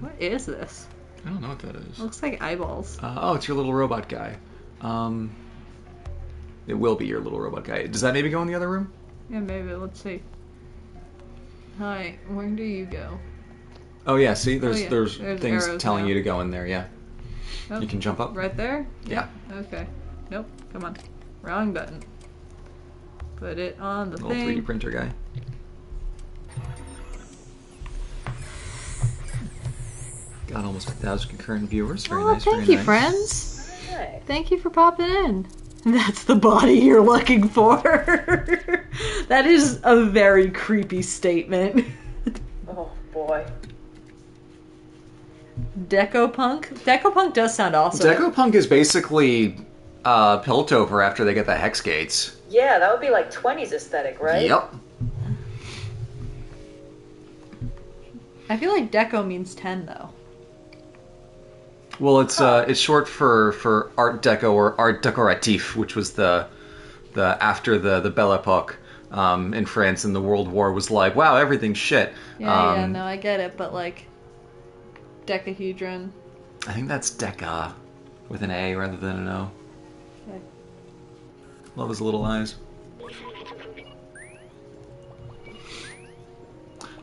What is this? I don't know what that is. It looks like eyeballs. Oh, it's your little robot guy. It will be your little robot guy. Does that maybe go in the other room? Yeah, maybe. Let's see. Hi, where do you go? Oh yeah, see, there's yeah, there's there's things arrows telling now. you to go in there. Yeah, Oh, you can jump up. right there? Yeah. Okay. Nope. Come on. Wrong button. Put it on the Little thing. 3D printer guy. Got almost 1,000 concurrent viewers. Very Oh, nice. thank very you, nice. friends. Alright. Thank you for popping in. That's the body you're looking for. That is a very creepy statement. Oh boy. Decopunk? Decopunk does sound awesome. Decopunk is basically Piltover after they get the hex gates. Yeah, that would be like 20s aesthetic, right? Yep. I feel like deco means 10 though. Well, it's short for Art Deco or Art Decoratif, which was the after the Belle Epoque in France in the World War was like, wow, everything's shit. Yeah, no, I get it, but like decahedron. I think that's Deca with an A rather than an O. Okay. Love his little eyes.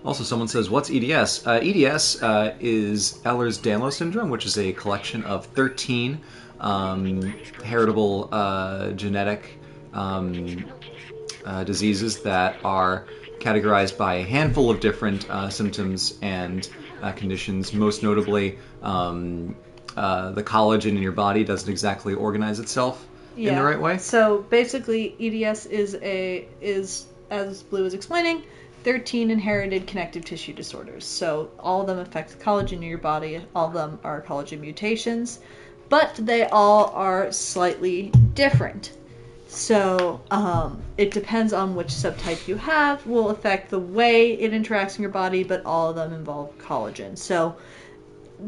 Also, someone says, what's EDS? EDS is Ehlers-Danlos syndrome, which is a collection of 13 heritable genetic diseases that are categorized by a handful of different symptoms and conditions. Most notably, the collagen in your body doesn't exactly organize itself in the right way. So basically, EDS is, as Blue was explaining, 13 inherited connective tissue disorders. So all of them affect collagen in your body. All of them are collagen mutations, but they all are slightly different. So it depends on which subtype you have will affect the way it interacts in your body, but all of them involve collagen. So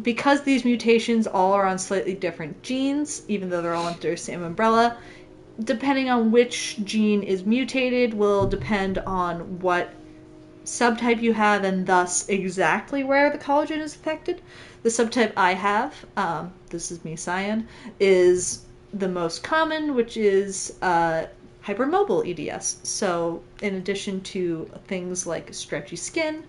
because these mutations all are on slightly different genes, even though they're all under the same umbrella, depending on which gene is mutated will depend on what subtype you have and thus exactly where the collagen is affected. The subtype I have, this is me, Cyan, is the most common, which is hypermobile EDS. So in addition to things like stretchy skin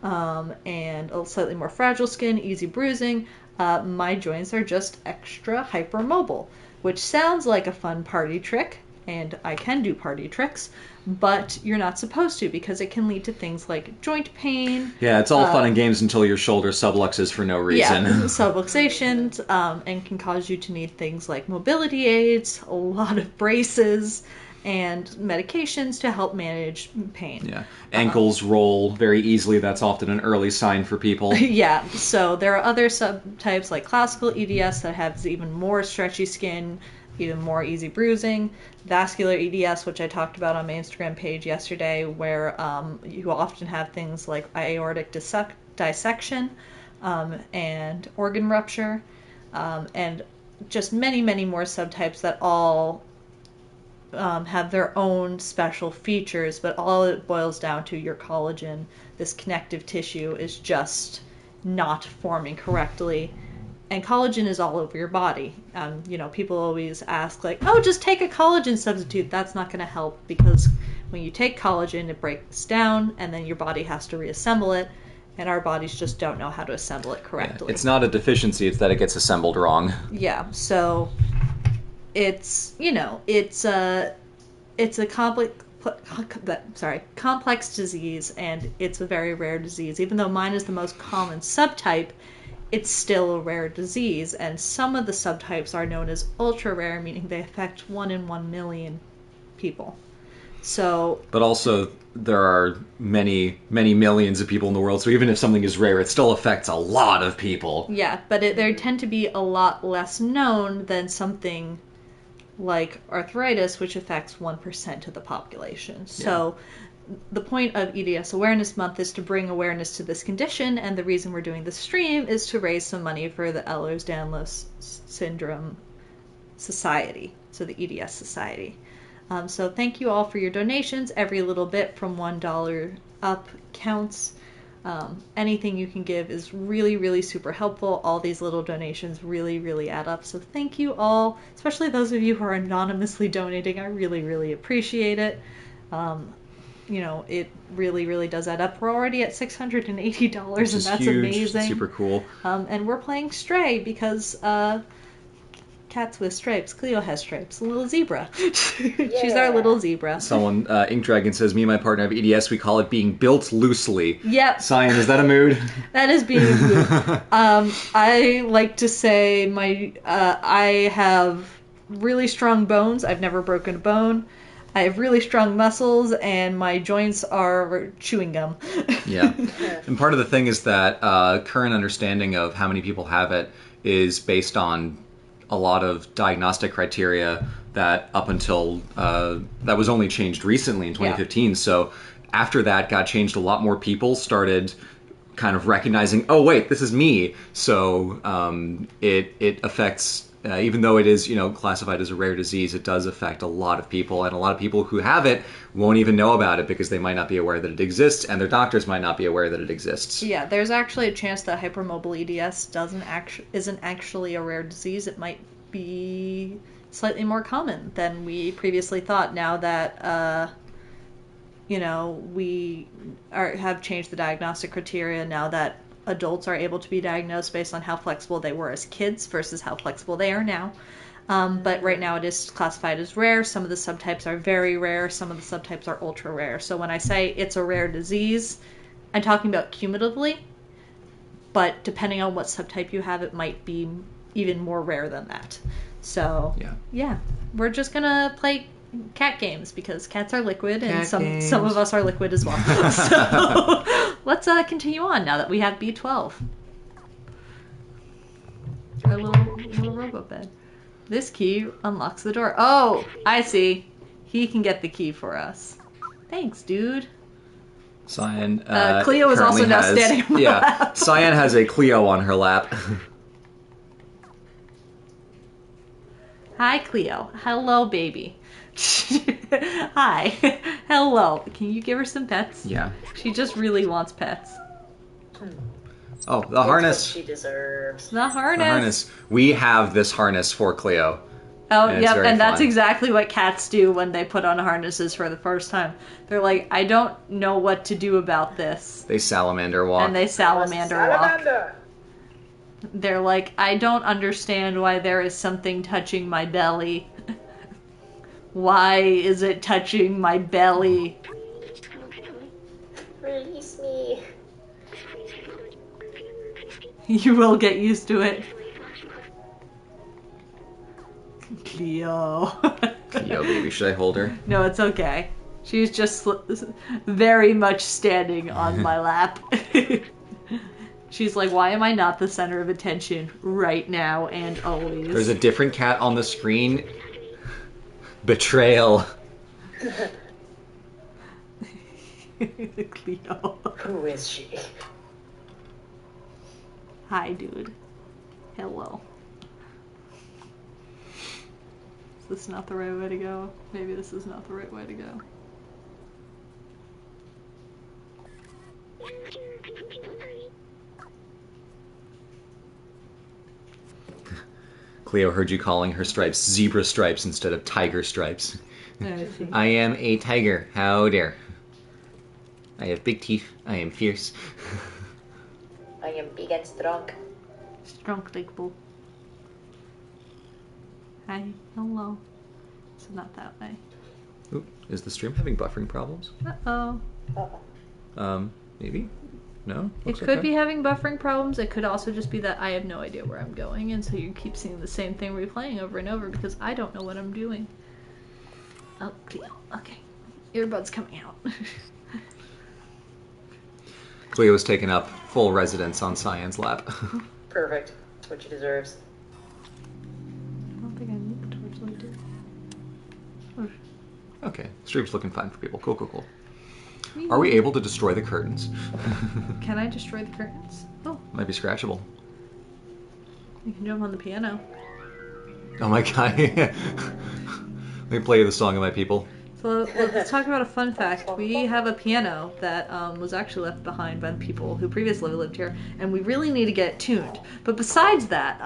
and a slightly more fragile skin, easy bruising, my joints are just extra hypermobile, which sounds like a fun party trick, and I can do party tricks, but you're not supposed to because it can lead to things like joint pain. Yeah, it's all fun and games until your shoulder subluxes for no reason. Yeah, subluxations, and can cause you to need things like mobility aids, a lot of braces, and medications to help manage pain. Yeah, ankles roll very easily. That's often an early sign for people. Yeah, so there are other subtypes like classical EDS that have even more stretchy skin, even more easy bruising. Vascular EDS, which I talked about on my Instagram page yesterday, where you often have things like aortic dissection and organ rupture, and just many, many more subtypes that all have their own special features, but all it boils down to your collagen, this connective tissue, is just not forming correctly. And collagen is all over your body. People always ask, like, oh, just take a collagen substitute. That's not going to help because when you take collagen, it breaks down, and then your body has to reassemble it, and our bodies just don't know how to assemble it correctly. Yeah, it's not a deficiency, it's that it gets assembled wrong. Yeah, so it's a complex disease, and it's a very rare disease. Even though mine is the most common subtype, it's still a rare disease, and some of the subtypes are known as ultra rare, meaning they affect 1 in 1 million people. So, but also there are many, many millions of people in the world, so even if something is rare, it still affects a lot of people. Yeah, but they tend to be a lot less known than something like arthritis, which affects 1% of the population. So the point of EDS Awareness Month is to bring awareness to this condition, and the reason we're doing this stream is to raise some money for the Ehlers-Danlos Syndrome Society, so the EDS Society. So thank you all for your donations. Every little bit from $1 up counts. Anything you can give is really, really super helpful. All these little donations really, really add up. So thank you all, especially those of you who are anonymously donating. I really, really appreciate it. It really, really does add up. We're already at $680, and that's huge, amazing. Super cool. And we're playing Stray because cats with stripes. Cleo has stripes. A little zebra. She's our little zebra. Someone, Ink Dragon says, me and my partner have EDS. We call it being built loosely. Yep. Cyan, is that a mood? That is being a mood. I like to say I have really strong bones. I've never broken a bone. I have really strong muscles, and my joints are chewing gum. Yeah. And part of the thing is that current understanding of how many people have it is based on a lot of diagnostic criteria that up until that was only changed recently in 2015. Yeah. So after that got changed, a lot more people started kind of recognizing, oh wait, this is me. So it affects even though it is, classified as a rare disease, it does affect a lot of people, and a lot of people who have it won't even know about it because they might not be aware that it exists, and their doctors might not be aware that it exists. Yeah, there's actually a chance that hypermobile EDS isn't actually a rare disease. It might be slightly more common than we previously thought. Now that we have changed the diagnostic criteria, now that adults are able to be diagnosed based on how flexible they were as kids versus how flexible they are now. But right now it is classified as rare. Some of the subtypes are very rare. Some of the subtypes are ultra rare. So when I say it's a rare disease, I'm talking about cumulatively. But depending on what subtype you have, it might be even more rare than that. So yeah, we're just gonna play cat games because cats are liquid and some of us are liquid as well. So let's continue on now that we have B12. Our little robot bed. This key unlocks the door. Oh, I see. He can get the key for us. Thanks, dude. Cyan Cleo is also now standing on my lap. Cyan has a Cleo on her lap. Hi, Cleo. Hello, baby. Hi. Hello. Can you give her some pets? Yeah. She just really wants pets. Oh, the harness. What she deserves. The harness. The harness. We have this harness for Cleo. Oh, and yep, and that's fun. exactly what cats do when they put on harnesses for the first time. They're like, I don't know what to do about this. They salamander walk. And they salamander walk. They're like, I don't understand why there is something touching my belly. Why is it touching my belly? Release me. You will get used to it. Cleo. Cleo, baby, should I hold her? No, it's okay. She's just very much standing on my lap. She's like, why am I not the center of attention right now and always? There's a different cat on the screen. Betrayal. Cleo. Who is she? Hi, dude. Hello. Is this not the right way to go? Maybe this is not the right way to go. Cleo heard you calling her stripes zebra stripes instead of tiger stripes. I am a tiger. How dare. I have big teeth. I am fierce. I am big and strong. Strong like bull. Hi. Hello. It's not that way. Ooh, is the stream having buffering problems? Uh-oh. Maybe? No? It could be having buffering problems. It could also just be that I have no idea where I'm going, and so you keep seeing the same thing replaying over and over because I don't know what I'm doing. Oh, Cleo. Okay. Earbuds coming out. Cleo has taken up full residence on Cyan's lap. Perfect. That's what she deserves. I don't think I moved towards what I did. Okay, stream's looking fine for people. Cool, cool, cool. Are we able to destroy the curtains? Can I destroy the curtains? Oh. Might be scratchable. You can jump on the piano. Oh my god. Let me play you the song of my people. So let's talk about a fun fact. We have a piano that was actually left behind by the people who previously lived here, and we really need to get it tuned. But besides that,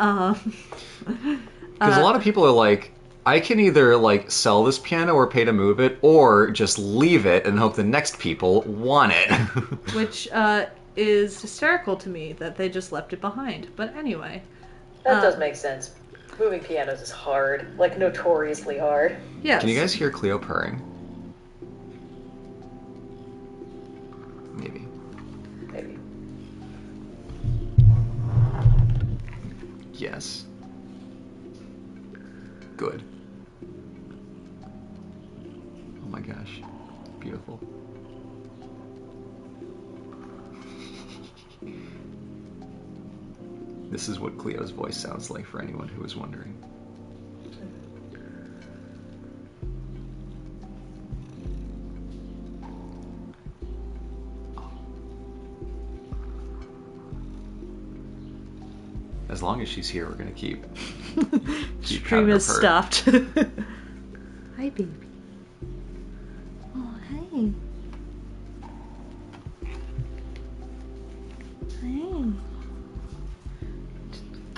because a lot of people are like, I can either like sell this piano or pay to move it, or just leave it and hope the next people want it. Which is hysterical to me that they just left it behind. But anyway. That does make sense. Moving pianos is hard. Like, notoriously hard. Yes. Can you guys hear Cleo purring? Maybe. Maybe. Yes. Good. Oh my gosh. Beautiful. This is what Cleo's voice sounds like for anyone who was wondering. as long as she's here, we're gonna keep Stream having her is purr. stopped. Hi, baby. Oh, hey. Hey.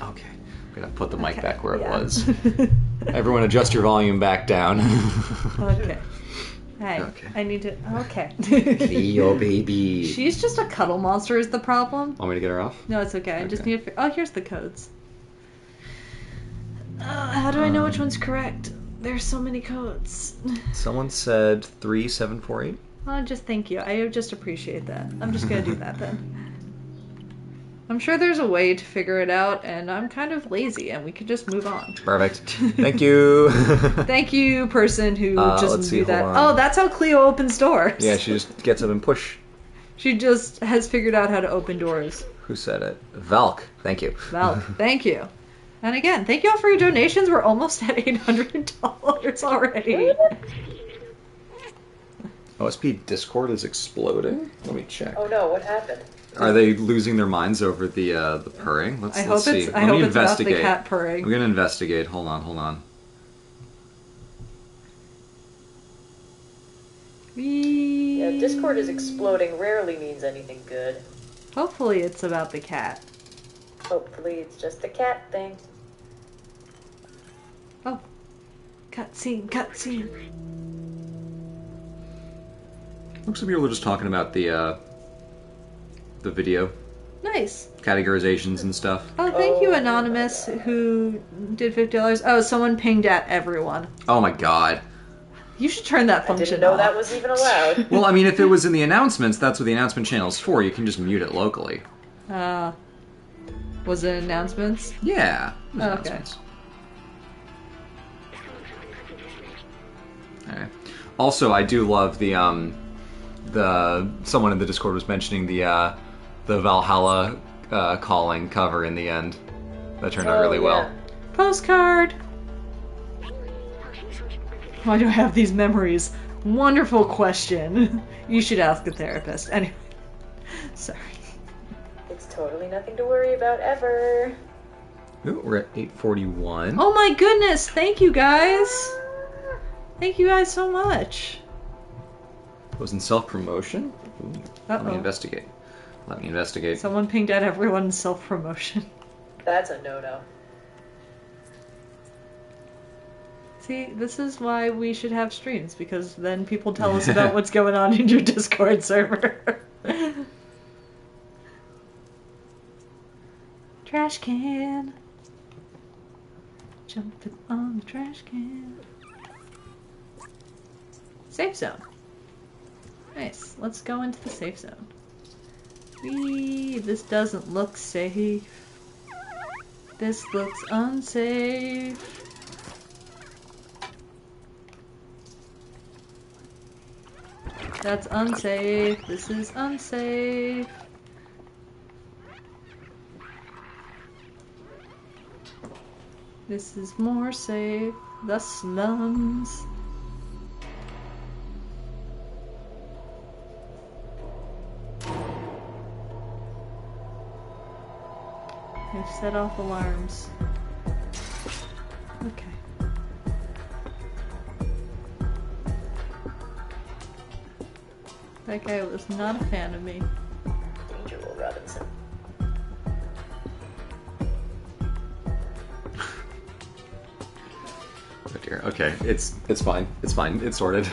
Okay, I'm gonna put the mic back where Yeah. it was. Everyone, adjust your volume back down. Okay. Hey, Okay. I need to. Okay. Leo, baby. She's just a cuddle monster. Is the problem? Want me to get her off? No, it's okay. I just Okay. need to. Oh, here's the codes. How do I know which one's correct? There's so many codes. Someone said 3748. Oh, just thank you. I just appreciate that. I'm just gonna do that then. I'm sure there's a way to figure it out, and I'm kind of lazy, and we could just move on. Perfect. Thank you. Thank you, person who let's just see, knew that. hold on. Oh, that's how Cleo opens doors. Yeah, she just gets up and push. She just has figured out how to open doors. Who said it? Valk. Thank you. Well, thank you. And again, thank you all for your donations. We're almost at $800 already. OSP Discord is exploding. Let me check. Oh no, what happened? Are they losing their minds over the purring? Let's I hope see. it's. I Let me hope it's about the investigate. cat purring. I'm gonna investigate. Hold on. Yeah, Discord is exploding rarely means anything good. Hopefully, it's about the cat. Hopefully it's just a cat thing. Oh, cutscene, cutscene. Looks like people are just talking about the video Nice. categorizations and stuff. Oh, thank you, Oh, Anonymous, my God. who did $50. Oh, someone pinged at everyone. Oh my god. You should turn that I function didn't know off. that was even allowed. Well, I mean, if it was in the announcements, that's what the announcement channel's for. You can just mute it locally. Was it announcements? Yeah. it was Okay. announcements. Alright. Also, I do love the someone in the Discord was mentioning the Valhalla calling cover in the end. That turned out really well. Postcard! Why do I have these memories? Wonderful question. You should ask a therapist. Anyway. Sorry. It's totally nothing to worry about ever. Ooh, we're at 8:41. Oh my goodness! Thank you guys! Thank you guys so much. It was in self-promotion? Ooh, Let me Uh-oh. investigate. Let me investigate. Someone pinged at everyone in self-promotion. That's a no-no. See, this is why we should have streams, because then people tell us about what's going on in your Discord server. Trash can. Jumping on the trash can. Safe zone. Nice. Let's go into the safe zone. Whee! This doesn't look safe. This looks unsafe. That's unsafe. This is unsafe. This is more safe. The slums. I've set off alarms. Okay. That guy was not a fan of me. Danger, Will Robinson. Oh dear. Okay, it's fine. It's fine. It's sorted.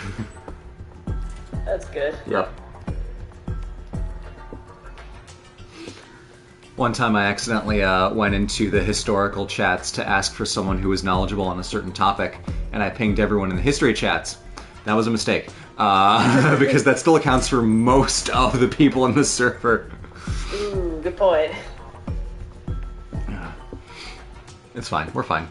That's good. Yep. One time I accidentally went into the historical chats to ask for someone who was knowledgeable on a certain topic, and I pinged everyone in the history chats. That was a mistake, because that still accounts for most of the people in the server. Ooh, good point. It's fine. We're fine.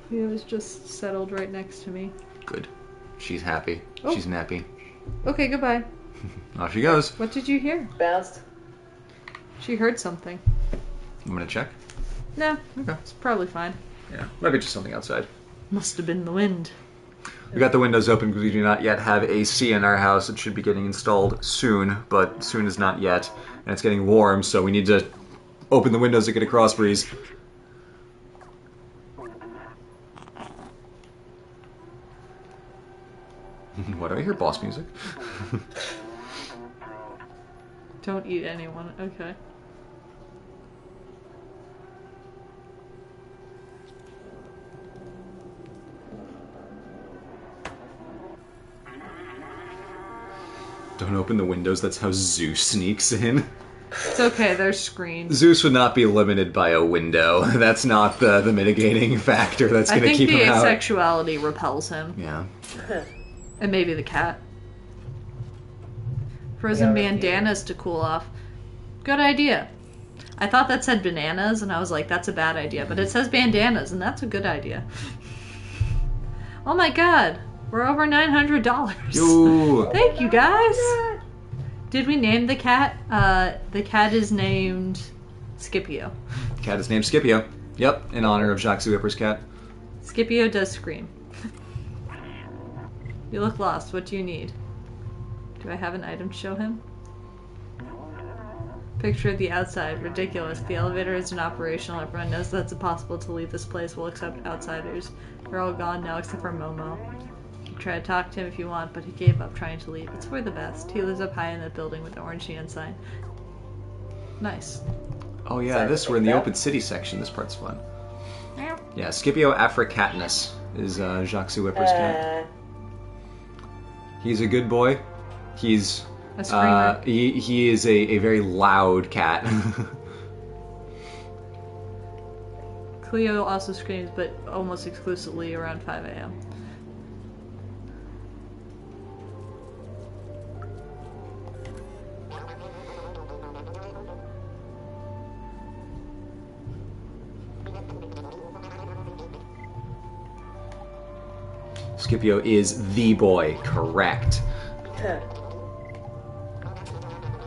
He was just settled right next to me. Good. She's happy. Oh. She's nappy. Okay, goodbye. Off she goes. What did you hear? Bounced. She heard something. I'm gonna check. No, Okay. it's probably fine. Yeah, might be just something outside. Must have been the wind. We got the windows open because we do not yet have AC in our house. It should be getting installed soon, but soon is not yet. And it's getting warm, so we need to open the windows to get a cross breeze. Why do I hear boss music? Don't eat anyone. Okay. Don't open the windows, that's how Zeus sneaks in. It's okay, there's screens. Zeus would not be limited by a window. That's not the mitigating factor that's going to keep him out. I think the asexuality repels him. Yeah. And maybe the cat. Frozen bandanas to cool off. Good idea. I thought that said bananas, and I was like, that's a bad idea. But it says bandanas, and that's a good idea. Oh my god. We're over $900. Ooh. Thank you, guys. Did we name the cat? The cat is named Scipio. Cat is named Scipio. Yep, in honor of Jacques Whipper's cat. Scipio does scream. You look lost. What do you need? Do I have an item to show him? Picture of the outside. Ridiculous. The elevator isn't operational. Everyone knows that's impossible to leave this place. We'll accept outsiders. They're all gone now except for Momo. You try to talk to him if you want, but he gave up trying to leave. It's for the best. He lives up high in that building with the orange neon sign. Nice. Oh yeah, we're in the open city section. This part's fun. Yeah, Scipio africatanus is Jacques Whipper's cat. He's a good boy. He's a screamer. He is a very loud cat. Cleo also screams, but almost exclusively around 5 a.m. Scipio is the boy, correct.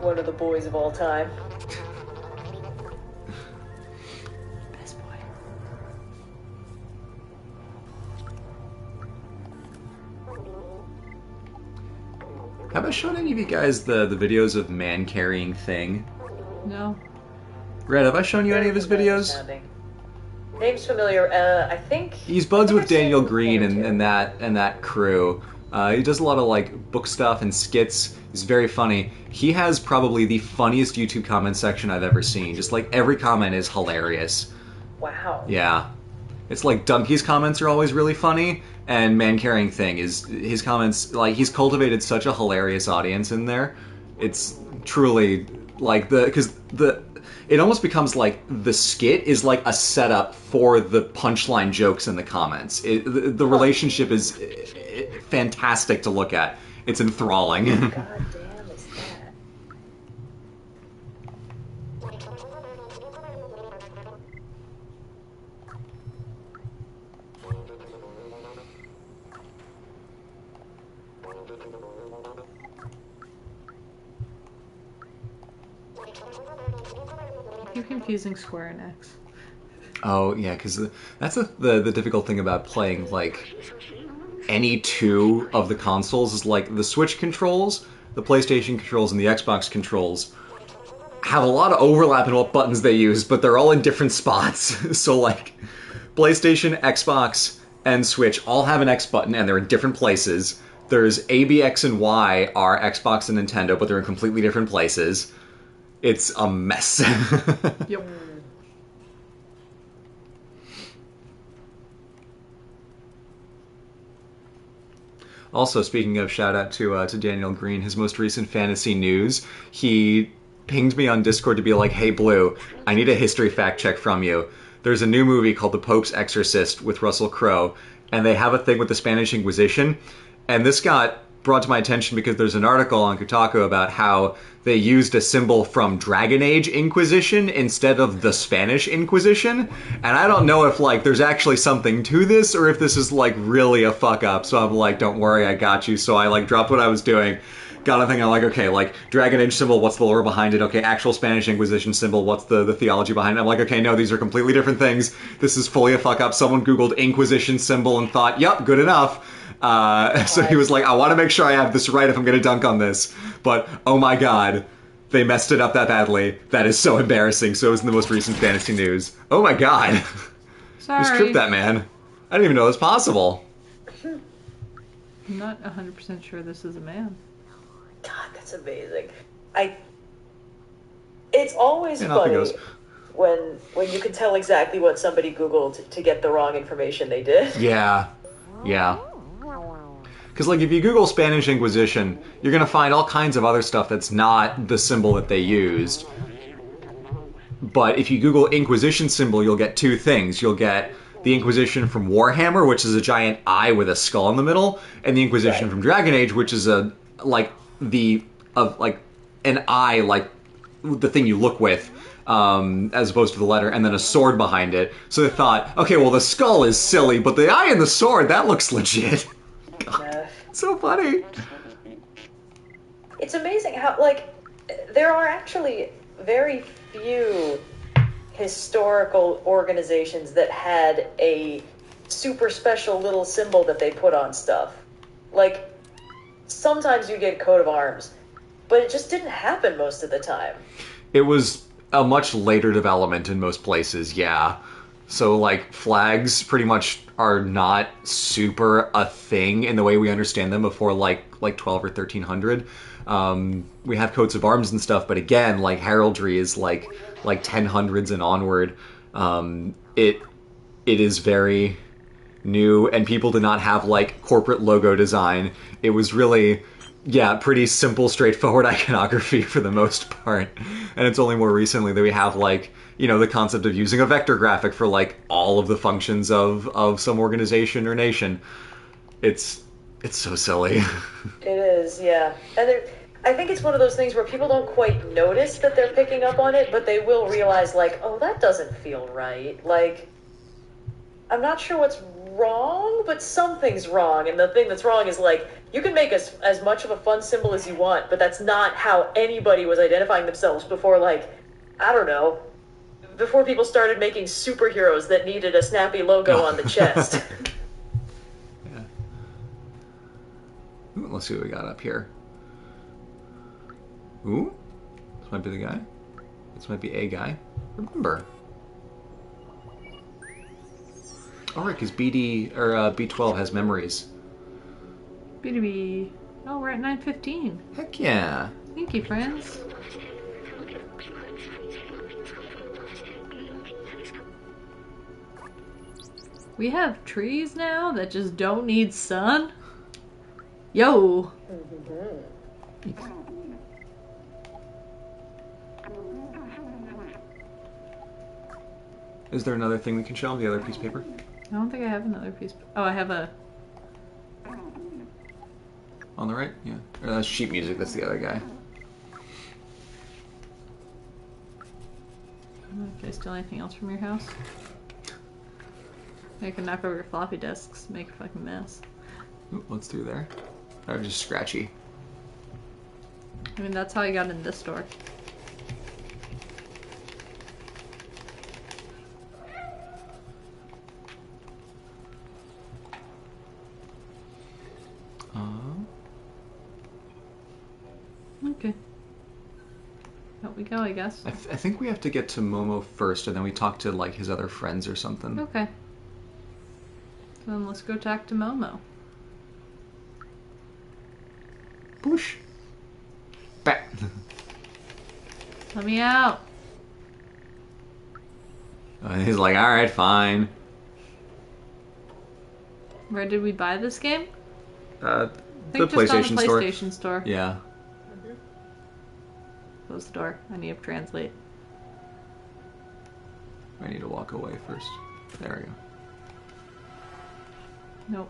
One of the boys of all time. Best boy. Have I shown any of you guys the videos of man carrying Thing? No. Red, have I shown you any of his videos? Name's familiar. I think he's buds with I've seen Daniel him Green before, and that crew. He does a lot of like book stuff and skits. He's very funny. He has probably the funniest YouTube comment section I've ever seen. Just like every comment is hilarious. Wow. Yeah. It's like Donkey's comments are always really funny, and Man Carrying Thing is his comments, like he's cultivated such a hilarious audience in there. It's truly like it almost becomes like the skit is like a setup for the punchline jokes in the comments. The relationship is fantastic to look at. It's enthralling. God damn is that? You're confusing Square and X. Oh yeah, because that's the difficult thing about playing like any two of the consoles is like the Switch controls, the PlayStation controls, and the Xbox controls have a lot of overlap in what buttons they use, but they're all in different spots. So like PlayStation, Xbox, and Switch all have an X button and they're in different places. There's A, B, X, and Y are Xbox and Nintendo, but they're in completely different places. It's a mess. Yep. Also, speaking of, shout out to Daniel Green, his most recent fantasy news, he pinged me on Discord to be like, hey Blue, I need a history fact check from you. There's a new movie called The Pope's Exorcist with Russell Crowe, and they have a thing with the Spanish Inquisition, and this got brought to my attention because there's an article on Kotaku about how they used a symbol from Dragon Age Inquisition instead of the Spanish Inquisition, and I don't know if like there's actually something to this or if this is like really a fuck up. So I'm like, don't worry, I got you. So I like dropped what I was doing, got a thing. I'm like, okay, like Dragon Age symbol, what's the lore behind it? Okay, actual Spanish Inquisition symbol, what's the theology behind it? I'm like, okay, no, these are completely different things. This is fully a fuck up. Someone Googled Inquisition symbol and thought, yep, good enough. So he was like, I want to make sure I have this right if I'm going to dunk on this. But, oh my god, they messed it up that badly. That is so embarrassing. So it was in the most recent fantasy news. Oh my god. Sorry. Just tripped that man. I didn't even know it was possible. I'm not 100% sure this is a man. God, that's amazing. It's always And off it funny goes. when you can tell exactly what somebody Googled to get the wrong information they did. Yeah. Yeah. Because, like, if you Google Spanish Inquisition, you're going to find all kinds of other stuff that's not the symbol that they used. But if you Google Inquisition symbol, you'll get two things. You'll get the Inquisition from Warhammer, which is a giant eye with a skull in the middle, and the Inquisition from Dragon Age, which is an eye, like the thing you look with, as opposed to the letter, and then a sword behind it. So they thought, okay, well, the skull is silly, but the eye and the sword, that looks legit. God, so funny. It's amazing how, like, there are actually very few historical organizations that had a super special little symbol that they put on stuff. Like, sometimes you get coat of arms, but it just didn't happen most of the time. It was a much later development in most places, yeah. So, like, flags pretty much are not super a thing in the way we understand them before, like 12 or 1300. We have coats of arms and stuff, but again, like, heraldry is, like 1000s and onward. It is very new, and people did not have, like, corporate logo design. It was really... yeah, pretty simple, straightforward iconography for the most part. And it's only more recently that we have, like, you know, the concept of using a vector graphic for, like, all of the functions of some organization or nation. It's so silly. It is, yeah. And I think it's one of those things where people don't quite notice that they're picking up on it, but they will realize, like, oh, that doesn't feel right. Like, I'm not sure what's wrong, but something's wrong. And the thing that's wrong is, like, you can make as much of a fun symbol as you want, but that's not how anybody was identifying themselves before, like, I don't know, before people started making superheroes that needed a snappy logo on the chest. Yeah. Ooh, let's see what we got up here. Ooh, this might be the guy. This might be a guy. Remember. Oh, right, because B12 has memories. B2B. Oh, we're at 9:15. Heck yeah. Thank you, friends. We have trees now that just don't need sun. Yo. Is there another thing we can show him? The other piece of paper? I don't think I have another piece. Oh, I have a... On the right? Yeah. Or that's sheet music. That's the other guy. Can I steal anything else from your house? I can knock over your floppy disks, make a fucking mess. Ooh, what's through there? They're just scratchy. I mean, that's how I got in this door. Okay. Out we go, I guess. I think we have to get to Momo first, and then we talk to, like, his other friends or something. Okay. So then let's go talk to Momo. Boosh. Bat. Let me out. He's like, alright, fine. Where did we buy this game? The I think just on the PlayStation store. Yeah. Close the door. I need to translate. I need to walk away first. There we go. Nope.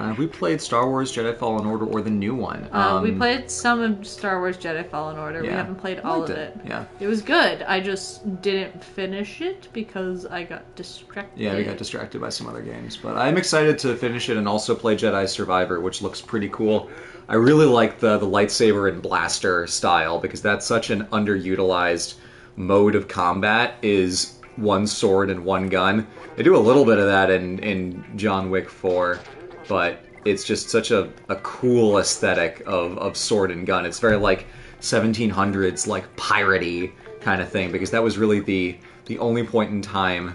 Have we played Star Wars Jedi Fallen Order or the new one? We played some of Star Wars Jedi Fallen Order. Yeah. We haven't played all of it. Yeah. It was good. I just didn't finish it because I got distracted. Yeah, we got distracted by some other games. But I'm excited to finish it and also play Jedi Survivor, which looks pretty cool. I really like the lightsaber and blaster style because that's such an underutilized mode of combat, is one sword and one gun. They do a little bit of that in John Wick 4, but it's just such a cool aesthetic of sword and gun. It's very like 1700s, like piratey kind of thing, because that was really the only point in time.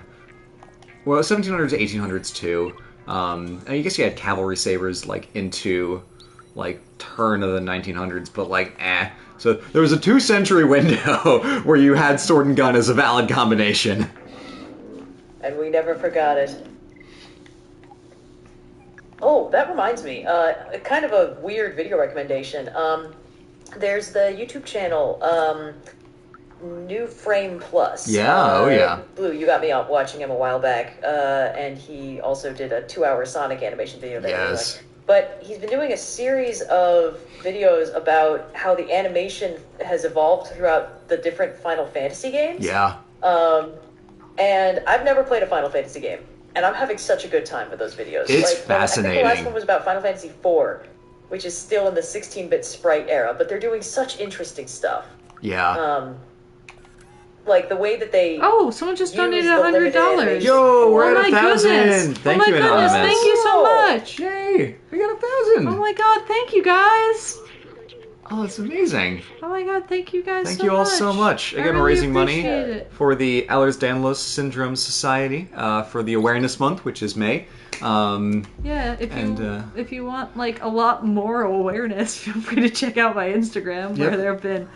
Well, 1700s, 1800s too. I guess you had cavalry sabers like into like turn of the 1900s, but like So there was a 2-century window where you had sword and gun as a valid combination. And we never forgot it. Oh, that reminds me. Kind of a weird video recommendation. There's the YouTube channel, New Frame Plus. Yeah, oh yeah. Blue, you got me out watching him a while back, and he also did a 2-hour Sonic animation video. Yes. Anyway. But he's been doing a series of videos about how the animation has evolved throughout the different Final Fantasy games. Yeah. And I've never played a Final Fantasy game, and I'm having such a good time with those videos. It's fascinating. I think the last one was about Final Fantasy IV, which is still in the 16-bit sprite era, but they're doing such interesting stuff. Yeah. Like the way that they someone just donated $100. Yo, we're at 1,000. Goodness. Thank you, Anonymous. Thank you so much. Yay, we got 1,000. Oh my god, thank you guys. Oh, that's amazing. Oh my god, thank you guys Thank you all so much. Again, really we're raising money for the Ehlers-Danlos Syndrome Society for the Awareness Month, which is May. Yeah, if you want like a lot more awareness, feel free to check out my Instagram where there have been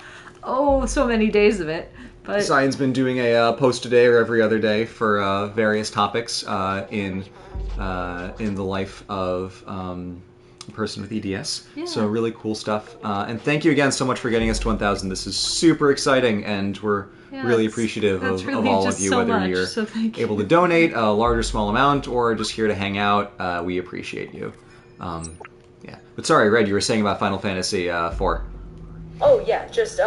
so many days of it. But Zion's been doing a post a day or every other day for various topics in the life of a person with EDS. Yeah. So really cool stuff. And thank you again so much for getting us to 1,000. This is super exciting, and we're really appreciative of all of you, whether you're able to donate a large or small amount or just here to hang out. We appreciate you. Yeah. But sorry, Red, you were saying about Final Fantasy 4. Oh yeah, just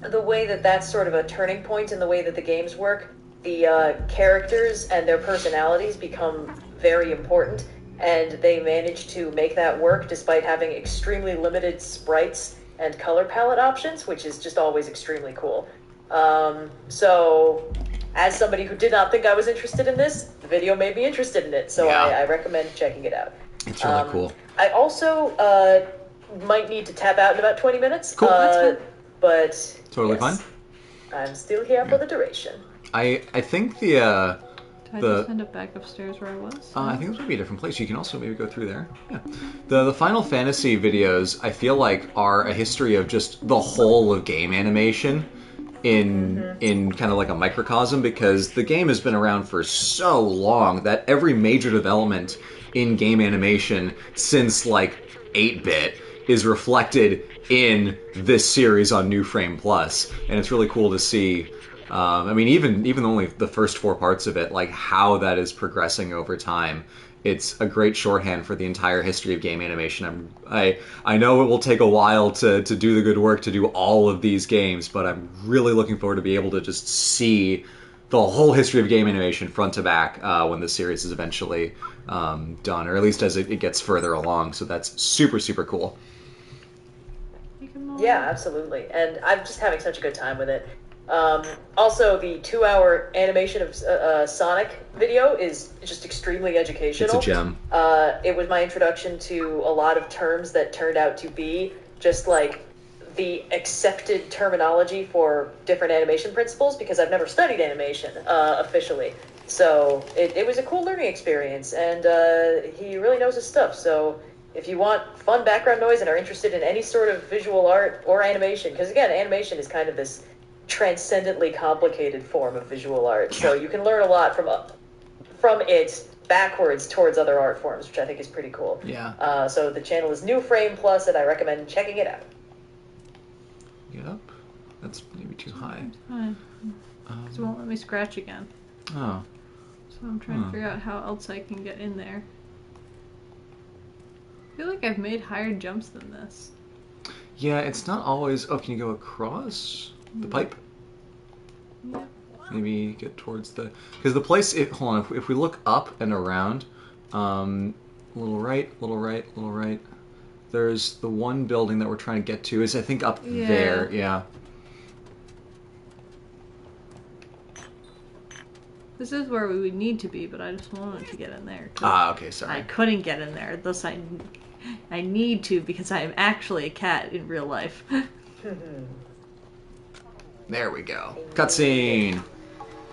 the way that that's sort of a turning point in the way that the games work. The characters and their personalities become very important, and they manage to make that work despite having extremely limited sprites and color palette options, which is just always extremely cool. So, as somebody who did not think I was interested in this, the video made me interested in it, so I recommend checking it out. It's really cool. I also might need to tap out in about 20 minutes. Cool, that's fine. But totally fine. I'm still here for the duration. I think Did I just end up back upstairs where I was? I think this would be a different place. You can also maybe go through there. Yeah. The Final Fantasy videos, I feel like, are a history of just the whole of game animation in kind of like a microcosm, because the game has been around for so long that every major development in game animation since like 8-bit is reflected in this series on New Frame Plus, and it's really cool to see. I mean, even only the first 4 parts of it, like how that is progressing over time. It's a great shorthand for the entire history of game animation. I know it will take a while to do the good work to do all of these games, but I'm really looking forward to be able to just see the whole history of game animation front to back when the series is eventually done, or at least as it gets further along. So that's super, super cool. Yeah, absolutely. And I'm just having such a good time with it. Also, the 2-hour animation of Sonic video is just extremely educational. It's a gem. It was my introduction to a lot of terms that turned out to be just like the accepted terminology for different animation principles, because I've never studied animation officially. So it was a cool learning experience, and he really knows his stuff. So if you want fun background noise and are interested in any sort of visual art or animation, because again, animation is kind of this transcendently complicated form of visual art, so you can learn a lot from it backwards towards other art forms, which I think is pretty cool. Yeah. So the channel is New Frame Plus, and I recommend checking it out. Yep. That's maybe too high. It won't let me scratch again. Oh. So I'm trying to figure out how else I can get in there. feel like I've made higher jumps than this. Yeah, it's not always... Oh, can you go across the pipe? Yeah. Maybe get towards the... Because the place... hold on, if we look up and around, little right, little right, little right. There's the one building that we're trying to get to is, I think, up there. Yeah. This is where we would need to be, but I just wanted to get in there. Okay, sorry. I couldn't get in there. Thus, I need to because I am actually a cat in real life. There we go. Cutscene.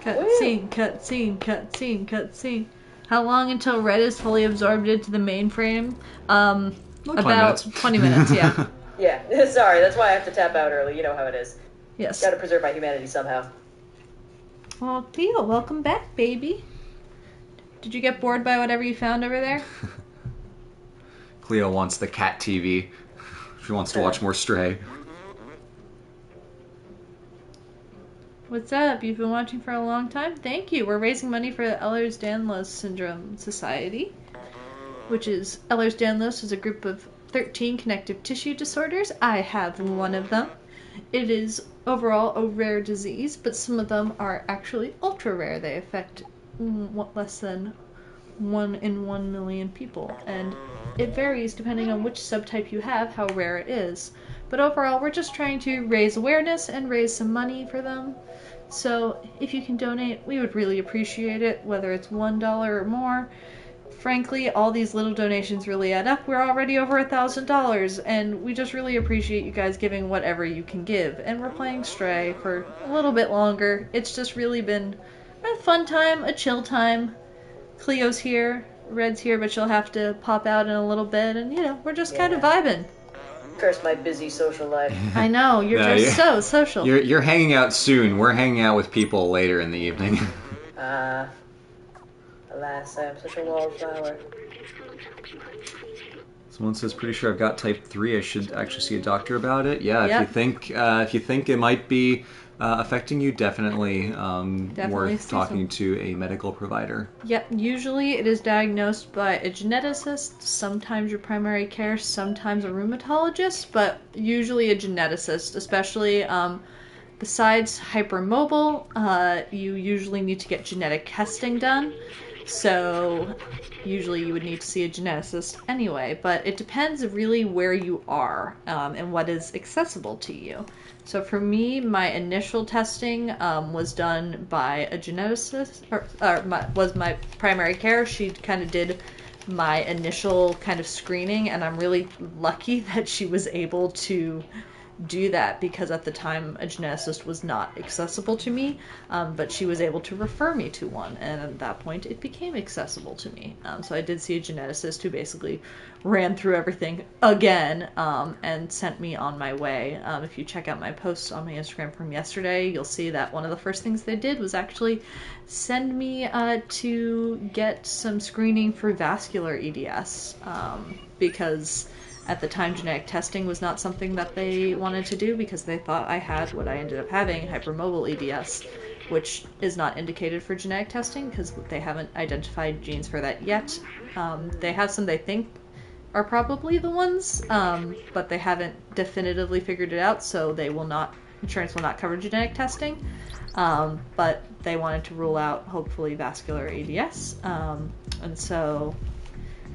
Cutscene, cutscene, cutscene, cutscene. How long until Red is fully absorbed into the mainframe? Like about 20 minutes, yeah. Yeah, sorry, that's why I have to tap out early. You know how it is. Yes. Gotta preserve my humanity somehow. Well, Theo, welcome back, baby. Did you get bored by whatever you found over there? Cleo wants the cat TV. She wants to watch more Stray. What's up? You've been watching for a long time? Thank you. We're raising money for the Ehlers-Danlos Syndrome Society, which is Ehlers-Danlos is a group of 13 connective tissue disorders. I have one of them. It is overall a rare disease, but some of them are actually ultra rare. They affect less than 1 in 1 million people, and it varies depending on which subtype you have, how rare it is. But overall, we're just trying to raise awareness and raise some money for them. So if you can donate, we would really appreciate it, whether it's $1 or more. Frankly, all these little donations really add up. We're already over $1,000, and we just really appreciate you guys giving whatever you can give. And we're playing Stray for a little bit longer. It's just really been a fun time, a chill time. Cleo's here, Red's here, but she'll have to pop out in a little bit, and we're just kind of vibing. Curse my busy social life. I know, you're just so social. You're hanging out soon. We're hanging out with people later in the evening. Alas, I am such a wallflower. Someone says, "Pretty sure I've got type 3. I should actually see a doctor about it." Yeah, Yep. if you think it might be affecting you, definitely worth talking to a medical provider. Yep, usually it is diagnosed by a geneticist, sometimes your primary care, sometimes a rheumatologist, but usually a geneticist, especially besides hypermobile, you usually need to get genetic testing done. So usually you would need to see a geneticist anyway, but it depends really where you are and what is accessible to you. So for me, my initial testing was done by a geneticist, was my primary care. She kind of did my initial kind of screening, and I'm really lucky that she was able to do that because at the time a geneticist was not accessible to me, but she was able to refer me to one, and at that point it became accessible to me. So I did see a geneticist who basically ran through everything again and sent me on my way. If you check out my posts on my Instagram from yesterday, you'll see that one of the first things they did was actually send me to get some screening for vascular EDS because at the time, genetic testing was not something that they wanted to do because they thought I had what I ended up having, hypermobile EDS, which is not indicated for genetic testing because they haven't identified genes for that yet. They have some they think are probably the ones, but they haven't definitively figured it out, so insurance will not cover genetic testing. But they wanted to rule out, hopefully, vascular EDS, and so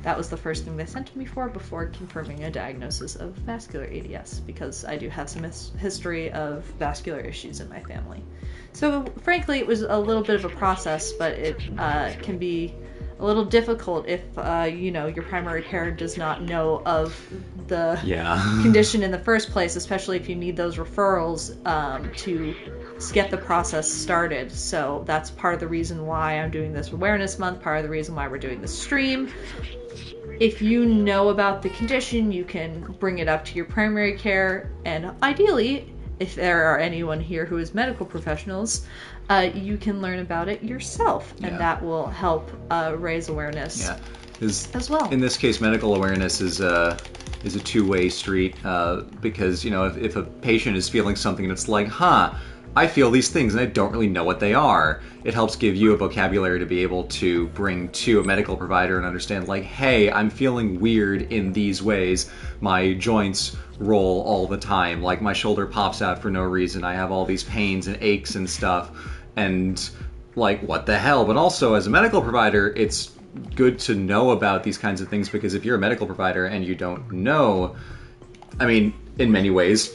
that was the first thing they sent to me for before confirming a diagnosis of vascular ADS, because I do have some history of vascular issues in my family. So frankly, it was a little bit of a process, but it can be a little difficult if your primary care does not know of the condition in the first place, especially if you need those referrals to get the process started. So that's part of the reason why I'm doing this awareness month, part of the reason why we're doing this stream. If you know about the condition, you can bring it up to your primary care, and ideally, if there are anyone here who is medical professionals, you can learn about it yourself, and that will help raise awareness as well. In this case, medical awareness is a two-way street because if a patient is feeling something and it's like, I feel these things and I don't really know what they are. It helps give you a vocabulary to be able to bring to a medical provider and understand, like, hey, I'm feeling weird in these ways. My joints roll all the time. Like, my shoulder pops out for no reason. I have all these pains and aches and stuff. And, like, what the hell? But also, as a medical provider, it's good to know about these kinds of things, because if you're a medical provider and you don't know, I mean, in many ways,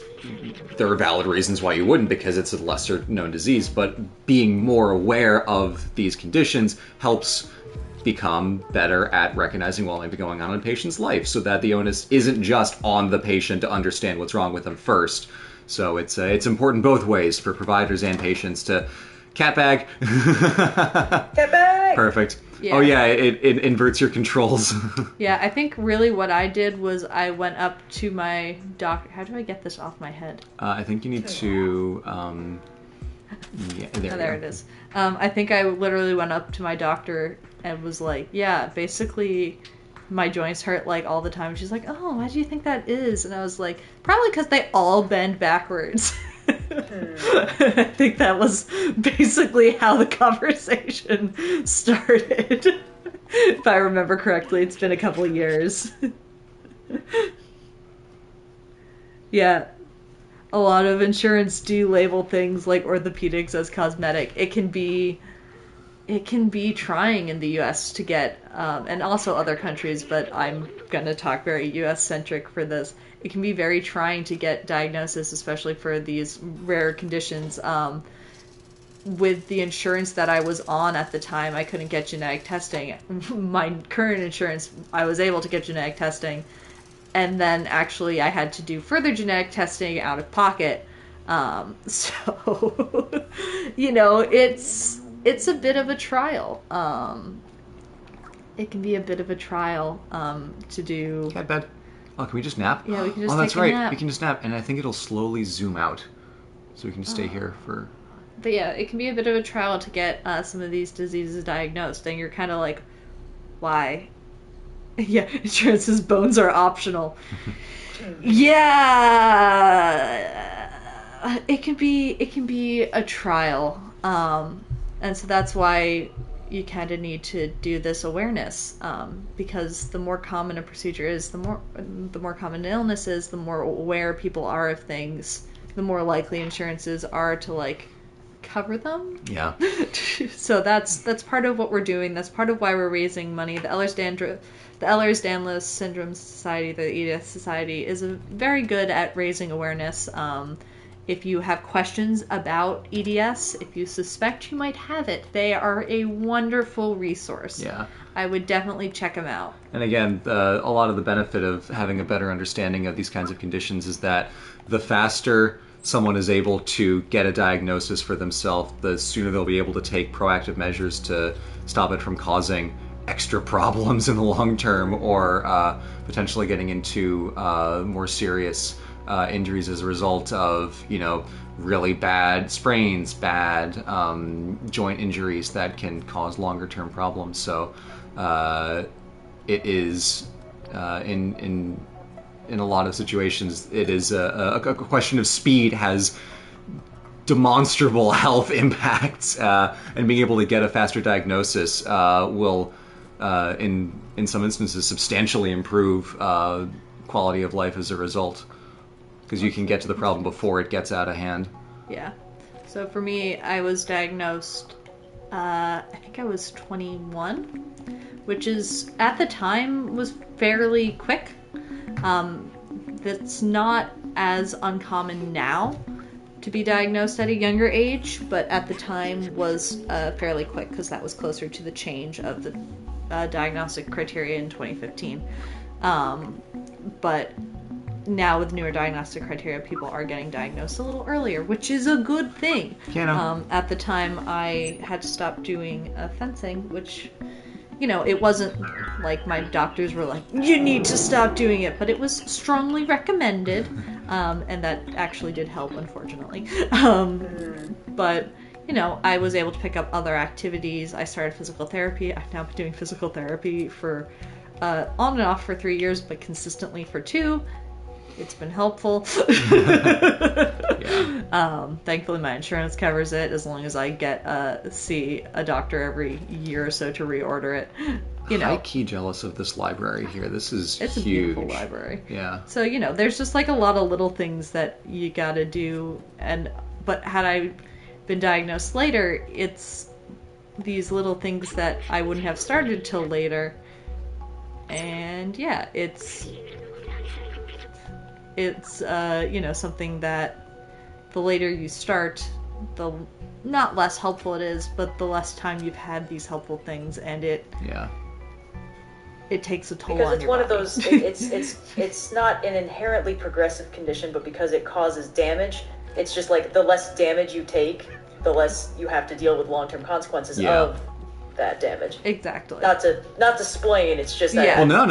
there are valid reasons why you wouldn't, because it's a lesser known disease, but being more aware of these conditions helps become better at recognizing what might be going on in a patient's life, so that the onus isn't just on the patient to understand what's wrong with them first. So it's important both ways for providers and patients to cat bag. Cat bag! Perfect. Yeah. Oh yeah, it inverts your controls. Yeah, I think really what I did was I went up to my doctor. How do I get this off my head? I think you need to. Yeah, There it is. I think I literally went up to my doctor and was like, yeah, basically my joints hurt like all the time. She's like, oh, why do you think that is? And I was like, probably because they all bend backwards. I think that was basically how the conversation started. If I remember correctly, it's been a couple of years. Yeah. A lot of insurance do label things like orthopedics as cosmetic. It can be trying in the US to get, and also other countries, but I'm going to talk very US centric for this. It can be very trying to get diagnosis, especially for these rare conditions. With the insurance that I was on at the time, I couldn't get genetic testing. My current insurance, I was able to get genetic testing. And then actually I had to do further genetic testing out of pocket. So, you know, it's a bit of a trial. It can be a bit of a trial to do. Cat bed. Oh, can we just nap? Yeah, we can just Oh, that's take a right. nap. We can just nap, and I think it'll slowly zoom out, so we can just stay here for. But yeah, it can be a bit of a trial to get some of these diseases diagnosed, and you're kind of like, why? Yeah, insurance says bones are optional. Yeah, it can be a trial, and so that's why you kind of need to do this awareness, because the more common a procedure is, the more common an illness is, the more aware people are of things, the more likely insurances are to like cover them. Yeah. So that's part of what we're doing. That's part of why we're raising money. The Ehlers-Danlos Syndrome Society, the EDS Society, is very good at raising awareness. If you have questions about EDS, if you suspect you might have it, they are a wonderful resource. Yeah. I would definitely check them out. And again, a lot of the benefit of having a better understanding of these kinds of conditions is that the faster someone is able to get a diagnosis for themselves, the sooner they'll be able to take proactive measures to stop it from causing extra problems in the long term, or potentially getting into more serious injuries as a result of, you know, really bad sprains, bad joint injuries that can cause longer term problems. So it is in a lot of situations, it is a question of speed has demonstrable health impacts, and being able to get a faster diagnosis will, in some instances, substantially improve quality of life as a result, because you can get to the problem before it gets out of hand. Yeah. So for me, I was diagnosed, I think I was 21, which is, at the time, was fairly quick. That's not as uncommon now to be diagnosed at a younger age, but at the time was fairly quick, because that was closer to the change of the diagnostic criteria in 2015. But now with newer diagnostic criteria, people are getting diagnosed a little earlier, which is a good thing. At the time, I had to stop doing fencing, which, you know, it wasn't like my doctors were like, you need to stop doing it, but it was strongly recommended, and that actually did help, unfortunately. But, you know, I was able to pick up other activities. I started physical therapy. I've now been doing physical therapy for on and off for 3 years, but consistently for 2. It's been helpful. Yeah. Thankfully, my insurance covers it as long as I get see a doctor every year or so to reorder it. High key jealous of this library here. This is it's huge. a beautiful library. Yeah. So there's just like a lot of little things that you gotta do, but had I been diagnosed later, it's these little things that I wouldn't have started till later. And yeah, it's something that the later you start, the not less helpful it is, but the less time you've had these helpful things, and it takes a toll because on it's your one body. of those. It's not an inherently progressive condition, but because it causes damage, it's just like the less damage you take, the less you have to deal with long-term consequences of that damage. Exactly. Not to explain. It's just Yeah. Well, no.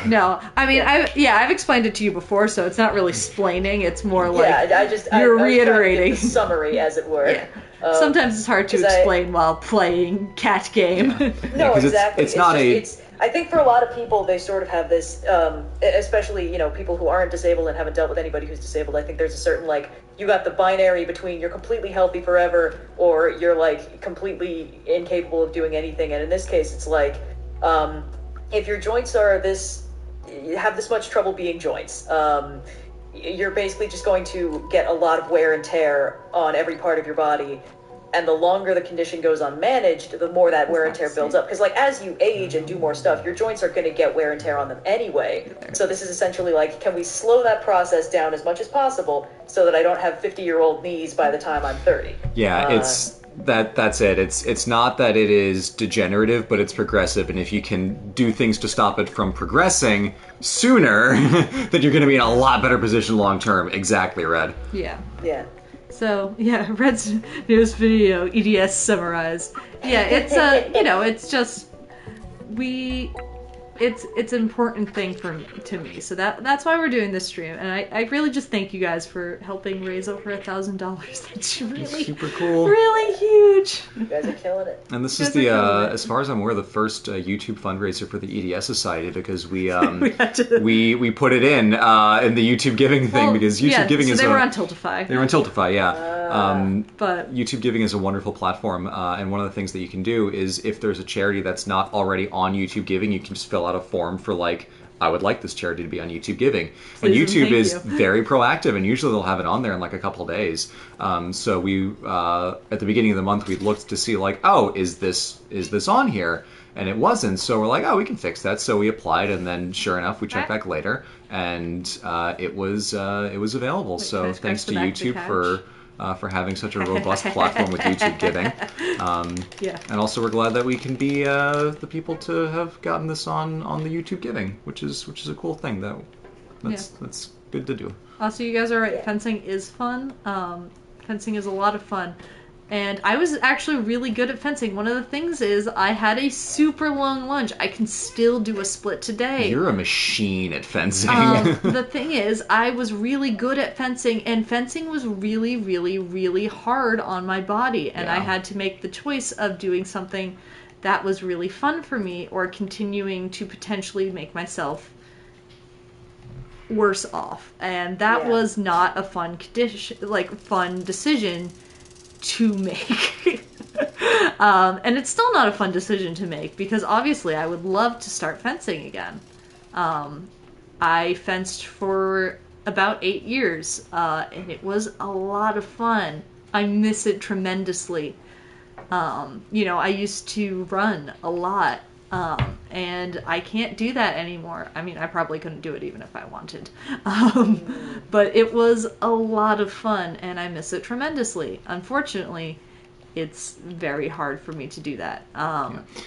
No, I mean, I've explained it to you before, so it's not really splaining. It's more like you're reiterating. I was trying to get the summary, as it were. Yeah. Sometimes it's hard to explain while playing cat game. Yeah. No, exactly. It's not I think for a lot of people, they sort of have this, especially, people who aren't disabled and haven't dealt with anybody who's disabled. I think there's a certain, you got the binary between you're completely healthy forever or you're, completely incapable of doing anything. And in this case, it's if your joints are you have this much trouble being joints, you're basically just going to get a lot of wear and tear on every part of your body. And the longer the condition goes unmanaged, the more that wear and tear builds up. Because, as you age and do more stuff, your joints are going to get wear and tear on them anyway. So this is essentially can we slow that process down as much as possible so that I don't have 50-year-old knees by the time I'm 30? Yeah, that's it. It's not that it is degenerative, but it's progressive. And if you can do things to stop it from progressing sooner, then you're going to be in a lot better position long term. Exactly, Red. Yeah. Yeah. So, Red's newest video, EDS summarized. Yeah, it's, it's just, it's an important thing to me. So that's why we're doing this stream. And I really just thank you guys for helping raise over $1,000. That's really super cool. Really huge. You guys are killing it. And this is as far as I'm aware, the first YouTube fundraiser for the EDS Society, because we we put it in the YouTube Giving thing, because YouTube Giving is they were on Tiltify. They were on Tiltify, yeah. But YouTube Giving is a wonderful platform, and one of the things that you can do is if there's a charity that's not already on YouTube Giving, you can just fill out a form for I would like this charity to be on YouTube Giving. And YouTube is very proactive, and usually they'll have it on there in a couple of days. So we, at the beginning of the month, we looked to see is this on here? And it wasn't. So we're we can fix that. So we applied, and then sure enough, we checked back later, and it was available. So thanks to YouTube for having such a robust platform with YouTube Giving. And also we're glad that we can be the people to have gotten this on the YouTube Giving, which is a cool thing. That's good to do. Also, you guys are right. Fencing is fun. Fencing is a lot of fun. And I was actually really good at fencing. One of the things is I had a super long lunge. I can still do a split today. You're a machine at fencing. The thing is, I was really good at fencing, and fencing was really, really, really hard on my body. And I had to make the choice of doing something that was really fun for me or continuing to potentially make myself worse off. And that was not a fun decision to make. And it's still not a fun decision to make, because obviously I would love to start fencing again. I fenced for about 8 years, and it was a lot of fun. I miss it tremendously. I used to run a lot, and I can't do that anymore. I mean, I probably couldn't do it even if I wanted. But it was a lot of fun, and I miss it tremendously. Unfortunately, it's very hard for me to do that.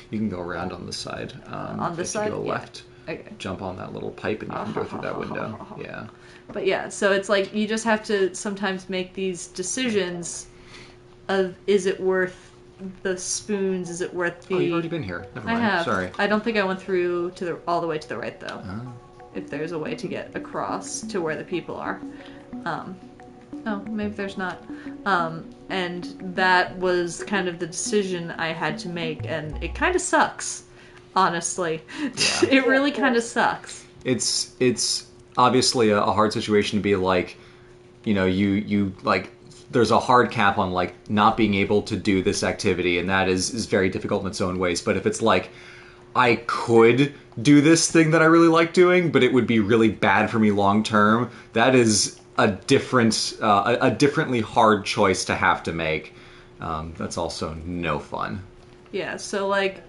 You can go around on the side. On the side? You go left, okay. Jump on that little pipe, and you can go through that window. Yeah. But so it's you just have to sometimes make these decisions of, is it worth the spoons? Is it worth the... Oh, you've already been here. Never mind. I have. Sorry. I don't think I went through all the way to the right, though. Oh. If there's a way to get across to where the people are. Oh, maybe there's not. And that was kind of the decision I had to make, and it kind of sucks, honestly. Yeah. It really kind of sucks. It's obviously a hard situation to be you there's a hard cap on like not being able to do this activity, and that is very difficult in its own ways. But if it's like I could do this thing that I really like doing, but it would be really bad for me long term, that is a differently hard choice to have to make. That's also no fun. Yeah, so like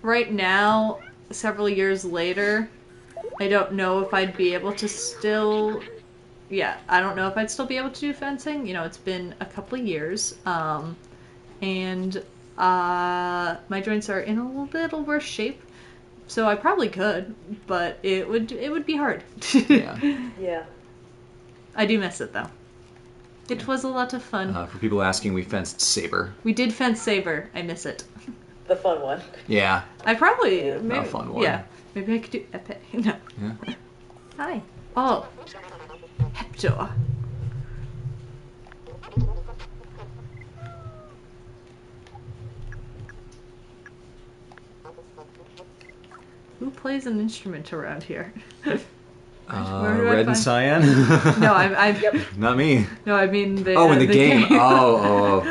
right now, several years later, I don't know if I'd be able to still... Yeah, I don't know if I'd still be able to do fencing. You know, it's been a couple of years. And my joints are in a little worse shape. So I probably could, but it would be hard. Yeah. Yeah. I do miss it, though. It was a lot of fun. For people asking, we fenced Saber. We did fence Saber. I miss it. The fun one. Yeah. I probably... Maybe, a fun one. Yeah. Maybe I could do epic. No. Yeah. Hi. Oh. Hector. Who plays an instrument around here? Where do I Red and find- Cyan? No, I'm Yep. Not me. no, I mean the. Oh, in the game. Oh.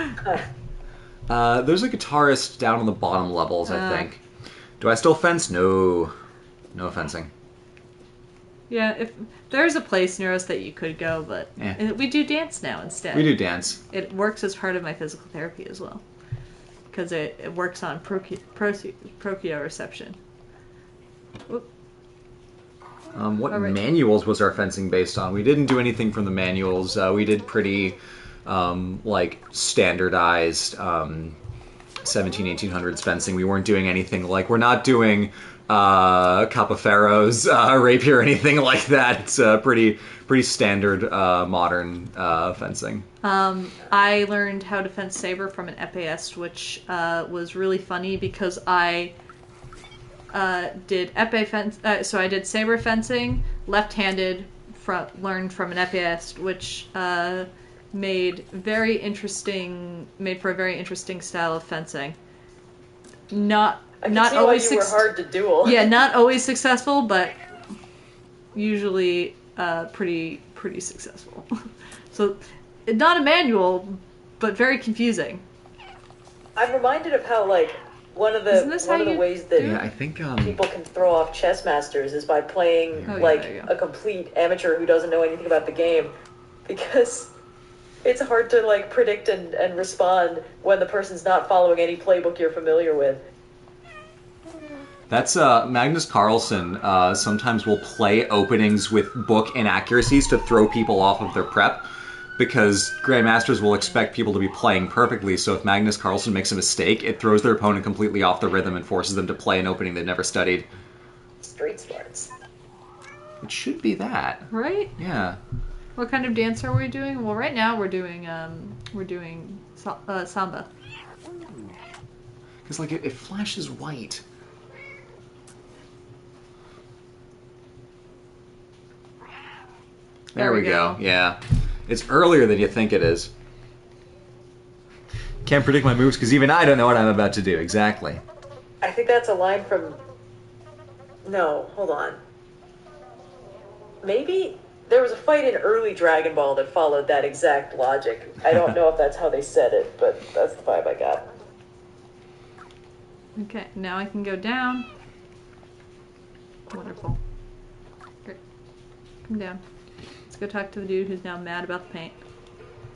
There's a guitarist down on the bottom levels, I think. Do I still fence? No. No fencing. Yeah, if there's a place near us that you could go, but we do dance now instead. We do dance. It works as part of my physical therapy as well, because it works on proprioception. Whoop. What All right. manuals was our fencing based on? We didn't do anything from the manuals. We did pretty, like, standardized 1800s fencing. We weren't doing anything like... We're not doing Capoferro's rapier or anything like that. It's pretty standard modern fencing. I learned how to fence saber from an epéiste, which was really funny because I did so I did saber fencing left-handed. Learned from an epéiste, which made for a very interesting style of fencing. Not see always why you were hard to duel. Yeah, not always successful, but usually pretty successful. So, not a manual, but very confusing. I'm reminded of how, like, one of the ways that Yeah, I think... people can throw off chess masters is by playing, a complete amateur who doesn't know anything about the game. Because it's hard to, like, predict and respond when the person's not following any playbook you're familiar with. That's Magnus Carlsen sometimes will play openings with book inaccuracies to throw people off of their prep, because Grandmasters will expect people to be playing perfectly, so if Magnus Carlsen makes a mistake, it throws their opponent completely off the rhythm and forces them to play an opening they've never studied. Street smarts. It should be that. Right? Yeah. What kind of dance are we doing? Well, right now we're doing samba. Because, like, it flashes white. There we go. Yeah. It's earlier than you think it is. Can't predict my moves because even I don't know what I'm about to do. Exactly. I think that's a line from... No, hold on. Maybe there was a fight in early Dragon Ball that followed that exact logic. I don't know if that's how they said it, but that's the vibe I got. Okay, now I can go down. Wonderful. Great. Come down. Let's go talk to the dude who's now mad about the paint.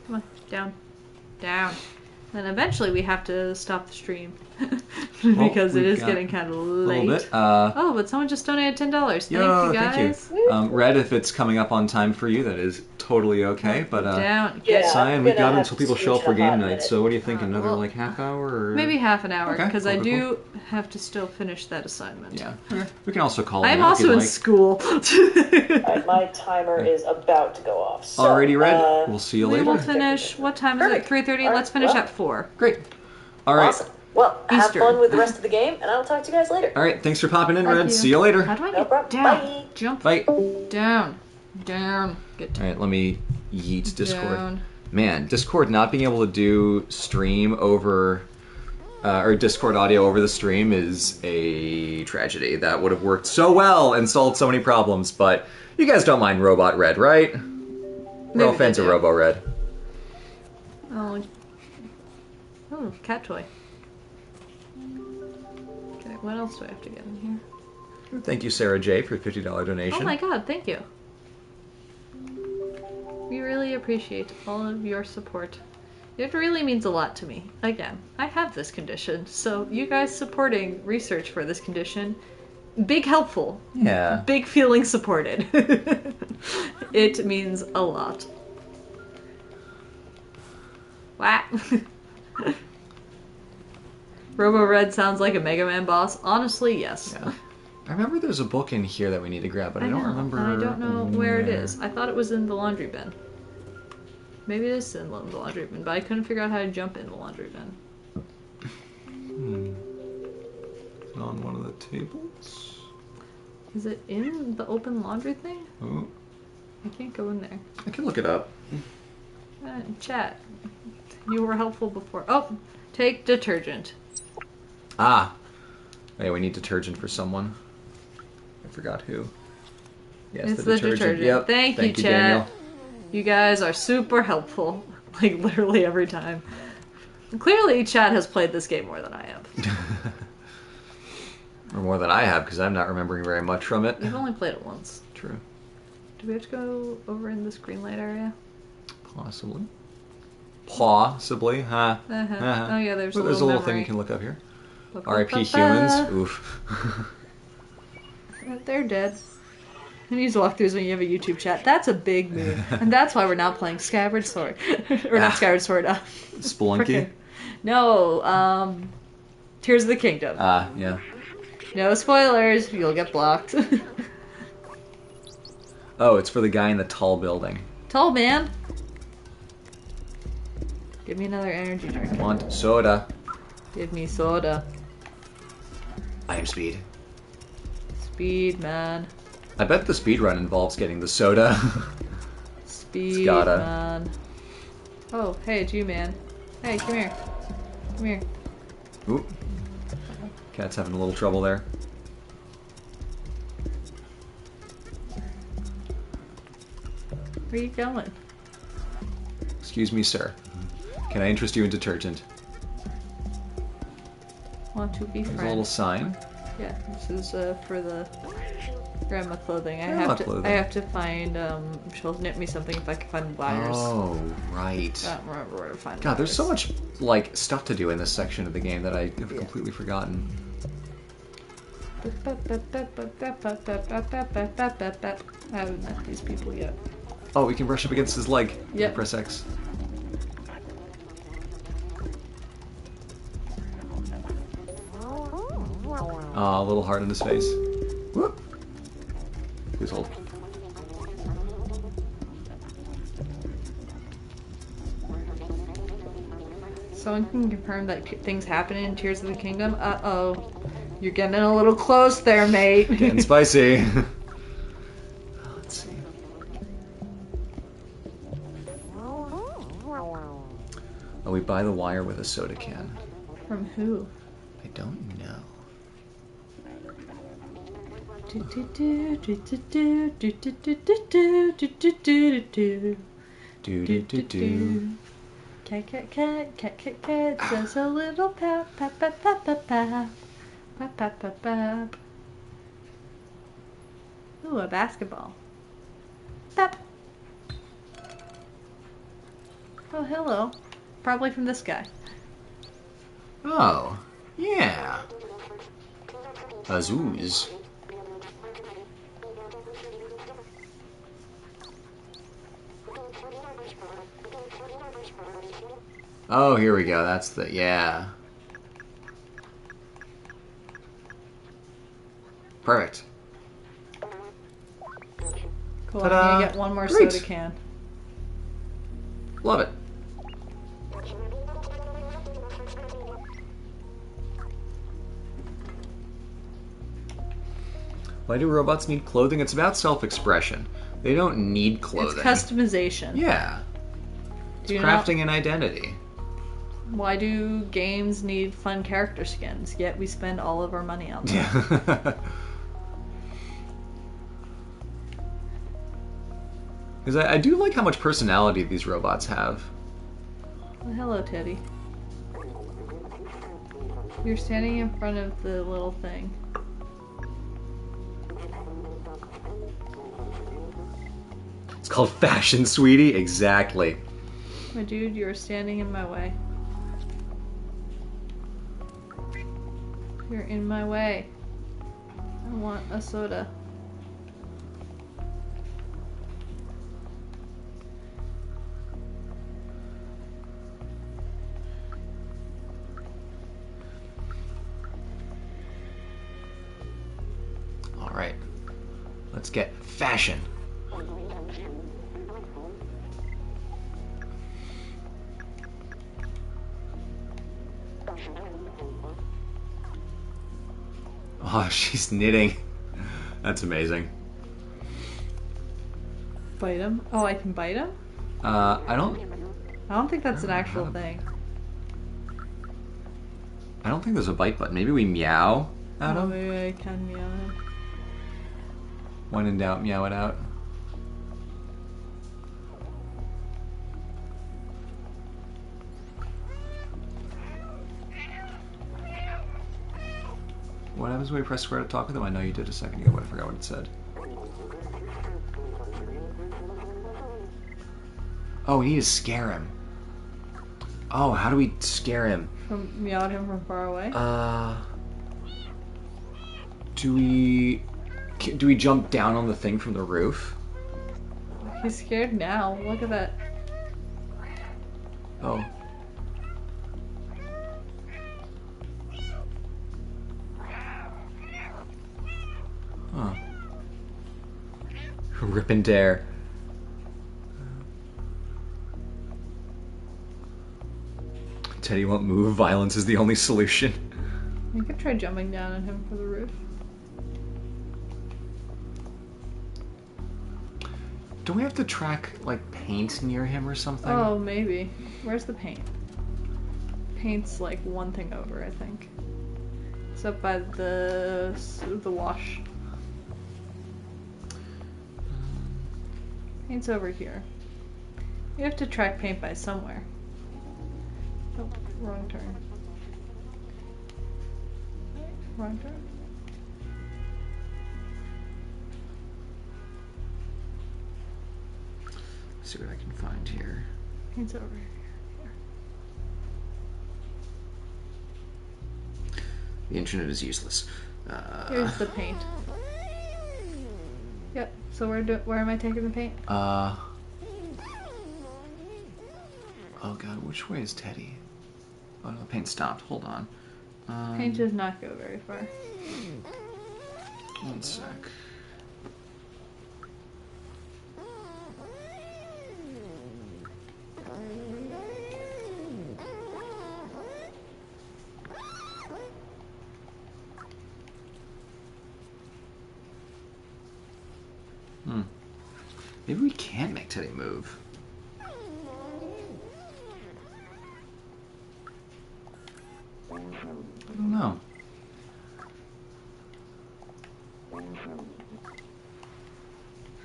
Come on, down. Down. Then eventually we have to stop the stream. Because it is getting kind of late. A little bit. Oh, but someone just donated $10. Thank you, guys. Thank you. Red, if it's coming up on time for you, that is totally okay. But down. Yeah, Cyan, we got have until people to show up for switch in a game hot night. minute. So what do you think? Another well, like half hour? Or... Maybe half an hour, Okay, because I cool. do have to still finish that assignment. Yeah. We can also call it I'm out if also you'd in like. school. Alright, my timer is about to go off. So, Alrighty, Red. We'll see you We later. will finish. What time is it? 3:30. Let's finish at 4. Great. All right. Awesome. Well, have Eastern. fun with the rest of the game, and I'll talk to you guys later. All right. Thanks for popping in, Thank Red. you. See you later. How do I No get problem. down? Bye. Jump. Bye. Down. Down. Get All right. Let me yeet Discord. down. Man, Discord not being able to do stream over, or Discord audio over the stream is a tragedy. That would have worked so well and solved so many problems, but you guys don't mind Robot Red, right? We're all Maybe fans they of do. Robo Red. Oh, cat toy. Okay, what else do I have to get in here? Thank you, Sarah J, for the $50 donation. Oh my god, thank you. We really appreciate all of your support. It really means a lot to me. Again, I have this condition, so you guys supporting research for this condition, big helpful. Yeah. Big feeling supported. It means a lot. Wow. Robo Red sounds like a Mega Man boss. Honestly, yes. Yeah. I remember there's a book in here that we need to grab, but I don't know, remember. and I don't know where it is. I thought it was in the laundry bin. Maybe it is in the laundry bin, but I couldn't figure out how to jump in the laundry bin. On one of the tables? Is it in the open laundry thing? Oh. I can't go in there. I can look it up. Chat. You were helpful before. Oh, take detergent. Ah. Hey, we need detergent for someone. I forgot who. Yes, It's the detergent. Yep. Thank you, chat. Daniel. You guys are super helpful. Like, literally every time. Clearly, Chad has played this game more than I have. Or more than I have, because I'm not remembering very much from it. You've only played it once. True. Do we have to go over in this green light area? Possibly. Possibly, huh? Oh yeah, there's a There's little a little thing memory. you can look up here. Ba-ba-ba-ba. R.I.P. humans. Oof. They're dead. Who needs walkthroughs when you have a YouTube chat? That's a big move. And that's why we're not playing Skyward Sword. Or not Skyward Sword, Spelunky? frickin- No, Tears of the Kingdom. Yeah. No spoilers, you'll get blocked. Oh, it's for the guy in the tall building. Tall man. Give me another energy drink. Want soda. Give me soda. I am Speed. Speed, man. I bet the speed run involves getting the soda. Speed, gotta. man. Oh, hey, it's you, man. Hey, come here. Come here. Oop. Cat's having a little trouble there. Where you going? Excuse me, sir. Can I interest you in detergent? Want to be There's friends. a little sign. Yeah, this is for the grandma clothing. I Grandma have to. clothing. I have to find. She'll knit me something if I can find the buyers. Oh, right. I don't remember where to find. God, there's so buyers. much like stuff to do in this section of the game that I have completely forgotten. I haven't met these people yet. Oh, we can brush up against his leg. Yep. Press X. Aw, a little heart in his face. Whoop. Please hold. Someone can confirm that things happen in Tears of the Kingdom. Uh-oh. You're getting a little close there, mate. Getting spicy. Let's see. Oh, we buy the wire with a soda can. From who? I don't know. Do. Cat, cat, cat, cat, cat, cat, just a little pap, pap, pap, pap, pap, pap, pap, pap, pap, pap. Ooh, a basketball. Pap. Oh, hello. Probably from this guy. Oh, yeah. Azuz. Oh, here we go. That's the, yeah. Perfect. Cool, Ta-da. I'm gonna get one more Great. soda can. Love it. Why do robots need clothing? It's about self-expression. They don't need clothing. It's customization. Yeah. It's Do you crafting an identity. Why do games need fun character skins, yet we spend all of our money on them? Yeah. Because I do like how much personality these robots have. Well, hello, Teddy. You're standing in front of the little thing. It's called fashion, sweetie. Exactly. My dude, you're standing in my way. You're in my way. I want a soda. All right. Let's get fashion. Oh, she's knitting. That's amazing. Bite him? Oh, I can bite him? I don't think that's an actual thing. I don't think there's a bite button. Maybe we meow at Oh, him? maybe I can meow him. When in doubt, meow it out. What happens when we press square to talk with him? I know you did a second ago, but I forgot what it said. Oh, we need to scare him. Oh, how do we scare him? From meow at him from far away? Do we jump down on the thing from the roof? He's scared now. Look at that. Oh. Huh. Rip and dare. Teddy won't move. Violence is the only solution. You could try jumping down on him for the roof. Don't we have to track, like, paint near him or something? Oh, maybe. Where's the paint? Paint's like one thing over, I think. It's up by the wash. Paint's over here. You have to track paint by somewhere. Oh, wrong turn. Wrong turn. Let's see what I can find here. Paint's over here. The internet is useless. Here's the paint. Yep. So where am I taking the paint? Oh god, which way is Teddy? Oh no, the paint stopped. Hold on. Paint does not go very far. One sec. Maybe we can't make Teddy move. I don't know.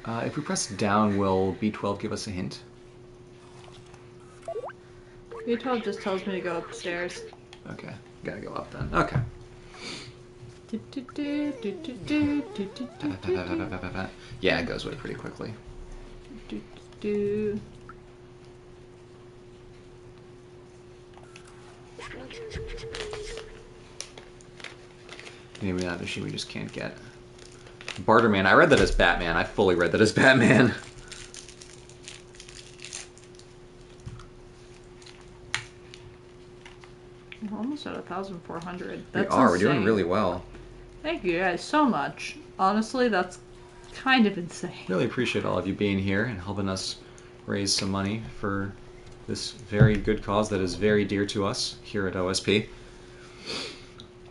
If we press down, will B12 give us a hint? B12 just tells me to go upstairs. Okay, gotta go up then. Okay. Yeah, it goes away pretty quickly. Maybe not issue we just can't get. Barterman. I read that as Batman. I fully read that as Batman. We're almost at 1,400. We are. We're doing really well. Thank you guys so much. Honestly, that's kind of insane. Really appreciate all of you being here and helping us raise some money for this very good cause that is very dear to us here at OSP.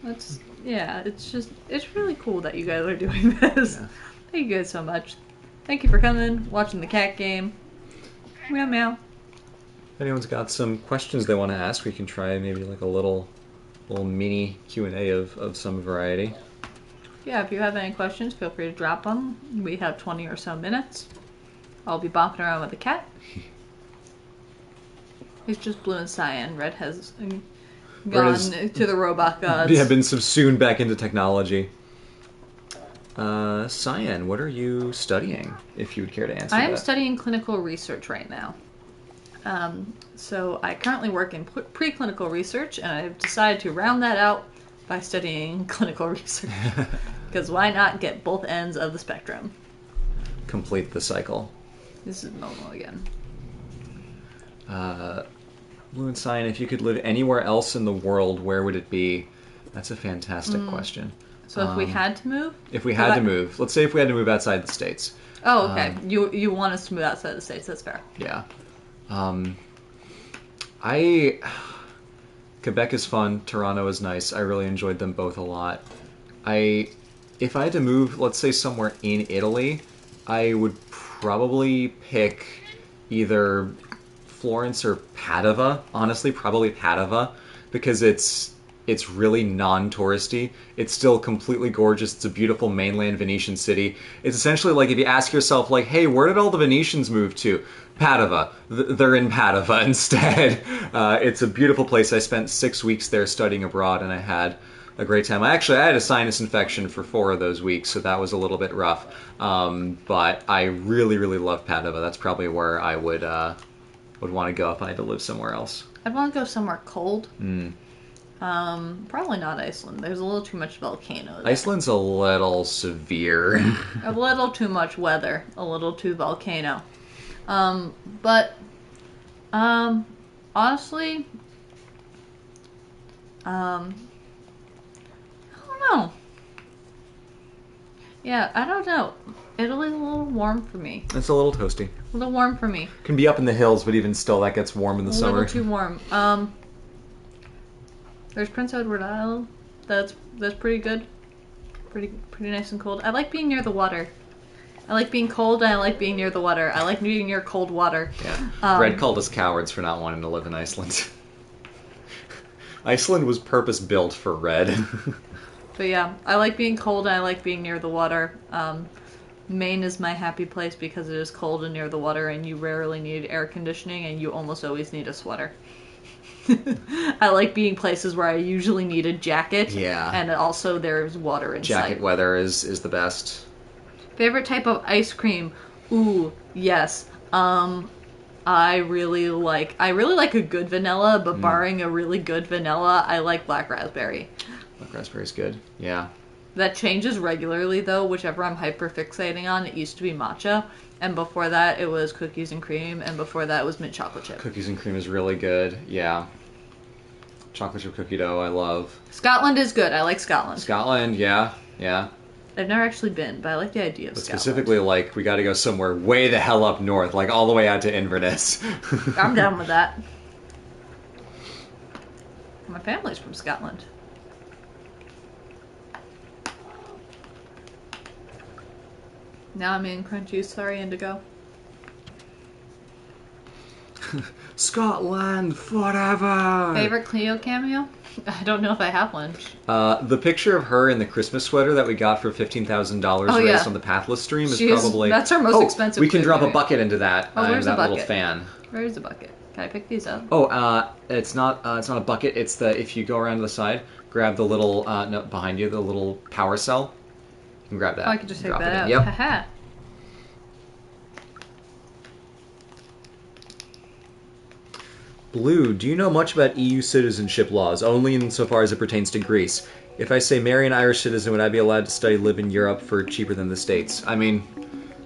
It's really cool that you guys are doing this. Yeah. Thank you guys so much. Thank you for coming, watching the cat game. Meow meow. If anyone's got some questions they want to ask, we can try maybe like a little mini Q&A of some variety. Yeah, if you have any questions, feel free to drop them. We have 20 or so minutes. I'll be bopping around with the cat. It's just blue and cyan. Red has gone to the robot gods. Yeah, been subsumed back into technology. Cyan, what are you studying, if you would care to answer that? I am studying clinical research right now. So I currently work in preclinical research, and I've decided to round that out by studying clinical research. Because why not get both ends of the spectrum? Complete the cycle. This is Momo again. Blue and Cyan, if you could live anywhere else in the world, where would it be? That's a fantastic question. So if we had to move? If we had to move. Let's say if we had to move outside the States. Oh, okay. You want us to move outside the States. That's fair. Yeah. Quebec is fun. Toronto is nice. I really enjoyed them both a lot. If I had to move, let's say somewhere in Italy, I would probably pick either Florence or Padova. Honestly, probably Padova, because it's really non-touristy. It's still completely gorgeous. It's a beautiful mainland Venetian city. It's essentially like if you ask yourself, like, hey, where did all the Venetians move to? Padova. They're in Padova instead. It's a beautiful place. I spent 6 weeks there studying abroad, and I had a great time. I had a sinus infection for 4 of those weeks, so that was a little bit rough. But I really, really love Padova. That's probably where I would want to go if I had to live somewhere else. I'd want to go somewhere cold. Probably not Iceland. There's a little too much volcano there. Iceland's a little severe. A little too much weather. A little too volcano. But honestly, I don't know. Yeah, I don't know. Italy's a little warm for me. It's a little toasty. A little warm for me. Can be up in the hills, but even still, that gets warm in the summer. A little too warm. There's Prince Edward Island. That's pretty good. Pretty nice and cold. I like being near the water. I like being cold, and I like being near the water. I like being near cold water. Yeah. Red called us cowards for not wanting to live in Iceland. Iceland was purpose-built for Red. But yeah, I like being cold, and I like being near the water. Maine is my happy place because it is cold and near the water, and you rarely need air conditioning, and you almost always need a sweater. I like being places where I usually need a jacket. Yeah. And also there's water in sight. Jacket weather is the best. Favorite type of ice cream? Ooh, yes. I really like a good vanilla, but barring a really good vanilla, I like black raspberry. Black raspberry's good. Yeah. That changes regularly though, whichever I'm hyper fixating on. It used to be matcha, and before that it was cookies and cream, and before that it was mint chocolate chip. Cookies and cream is really good. Yeah. Chocolate chip cookie dough, I love. Scotland is good. I like Scotland. Scotland, yeah. I've never actually been, but I like the idea of but Scotland. Specifically, like, we gotta go somewhere way the hell up north, like all the way out to Inverness. I'm down with that. My family's from Scotland. Now I'm in crunchy, sorry, Indigo. Scotland forever! Favorite Cleo cameo? I don't know if I have one. The picture of her in the Christmas sweater that we got for $15,000 raised on the Pathless stream is probably... That's our most expensive we can drop cameo. a bucket into that, where's that the bucket? little fan. Where's the bucket? Can I pick these up? It's not a bucket, it's if you go around to the side, grab the little, behind you, the little power cell. You can grab that. Oh, I can just take Drop that it in. out. Yep. Haha. Blue, do you know much about EU citizenship laws, only insofar as it pertains to Greece? If I say marry an Irish citizen, would I be allowed to live in Europe for cheaper than the States? I mean,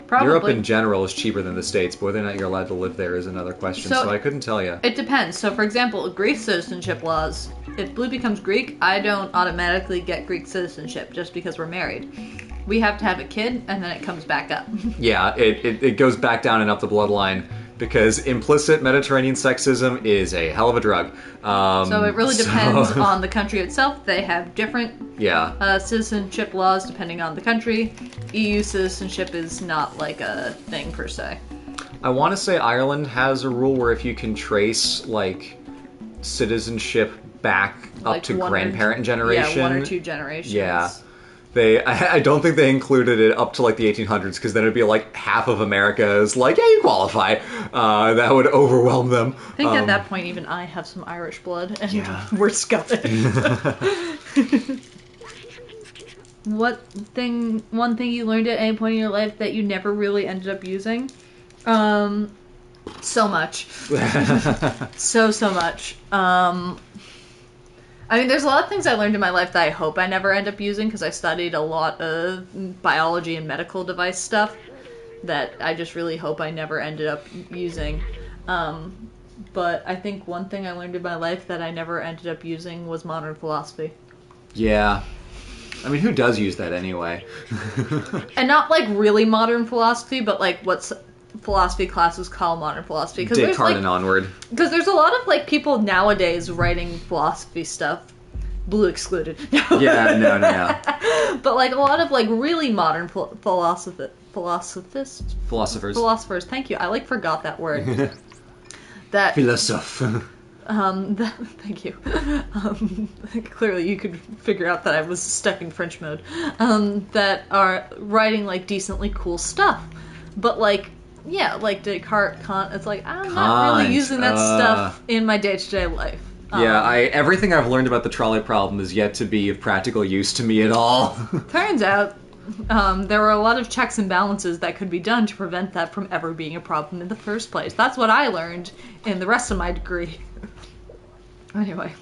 probably. Europe in general is cheaper than the States, but whether or not you're allowed to live there is another question, so I couldn't tell you. It depends. So, for example, Greece citizenship laws, if Blue becomes Greek, I don't automatically get Greek citizenship just because we're married. We have to have a kid, and then it comes back up. Yeah, it goes back down and up the bloodline. Because implicit Mediterranean sexism is a hell of a drug. So it really depends on the country itself. They have different citizenship laws depending on the country. EU citizenship is not like a thing per se. I want to say Ireland has a rule where if you can trace like citizenship back up to grandparent generation. Yeah, 1 or 2 generations. Yeah. I don't think they included it up to like the 1800s, because then it'd be like half of America is like, yeah, you qualify. That would overwhelm them. I think at that point, even I have some Irish blood, and Yeah. we're Scottish. One thing you learned at any point in your life that you never really ended up using? So much. So much. I mean, there's a lot of things I learned in my life that I hope I never end up using, because I studied a lot of biology and medical device stuff that I just really hope I never ended up using. But I think one thing I learned in my life that I never ended up using was modern philosophy. Yeah. I mean, who does use that anyway? And not like really modern philosophy, but like what's philosophy classes call modern philosophy. Descartes and onward. Because there's a lot of like people nowadays writing philosophy stuff. Blue excluded. Yeah, no. But like a lot of like really modern philosophers. Philosophers. Thank you. I like forgot that word. That Philosophe. Thank you. Clearly you could figure out that I was stuck in French mode. That are writing like decently cool stuff. But like, yeah, like Descartes, Kant, it's like, I'm not really using that stuff in my day-to-day life. Yeah, everything I've learned about the trolley problem is yet to be of practical use to me at all. Turns out, there were a lot of checks and balances that could be done to prevent that from ever being a problem in the first place. That's what I learned in the rest of my degree. Anyway.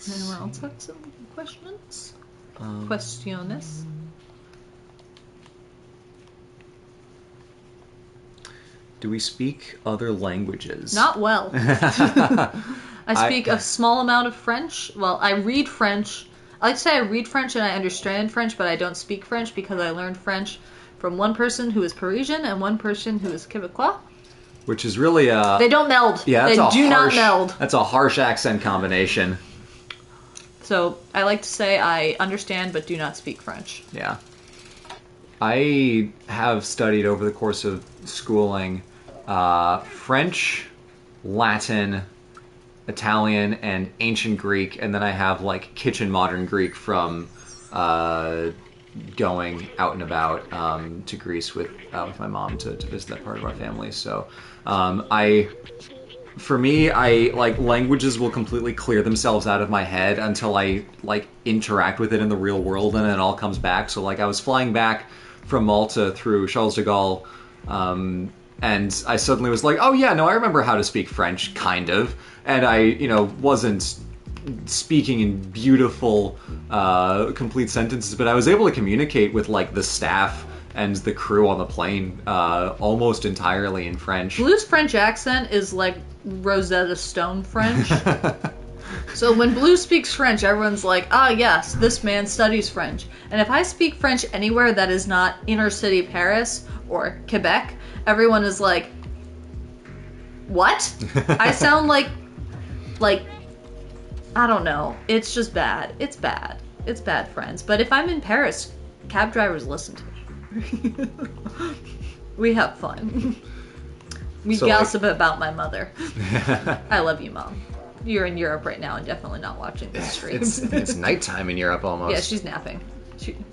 Anyone else have some questions? Questiones? Do we speak other languages? Not well. I speak a small amount of French. Well, I read French. I like to say I read French and I understand French, but I don't speak French because I learned French from one person who is Parisian and one person who is Quebecois. Which is really They don't meld. Yeah, they do not meld. That's a harsh accent combination. So I like to say I understand but do not speak French. Yeah. I have studied over the course of schooling French, Latin, Italian, and ancient Greek, and then I have like kitchen modern Greek from going out and about to Greece with my mom to visit that part of our family. So for me, I like languages will completely clear themselves out of my head until I like interact with it in the real world, and it all comes back. So like I was flying back from Malta through Charles de Gaulle, and I suddenly was like, oh yeah, no, I remember how to speak French, kind of. And I, wasn't speaking in beautiful, complete sentences, but I was able to communicate with like the staff and the crew on the plane almost entirely in French. Blue's French accent is like Rosetta Stone French. So when Blue speaks French, everyone's like, ah, yes, this man studies French. And if I speak French anywhere that is not inner city Paris or Quebec, everyone is like, what? I sound like, I don't know. It's just bad. It's bad. It's bad, friends. But if I'm in Paris, cab drivers listen to me. We have fun. We gossip about my mother. I love you, Mom. You're in Europe right now and definitely not watching this stream. It's nighttime in Europe almost. Yeah, she's napping.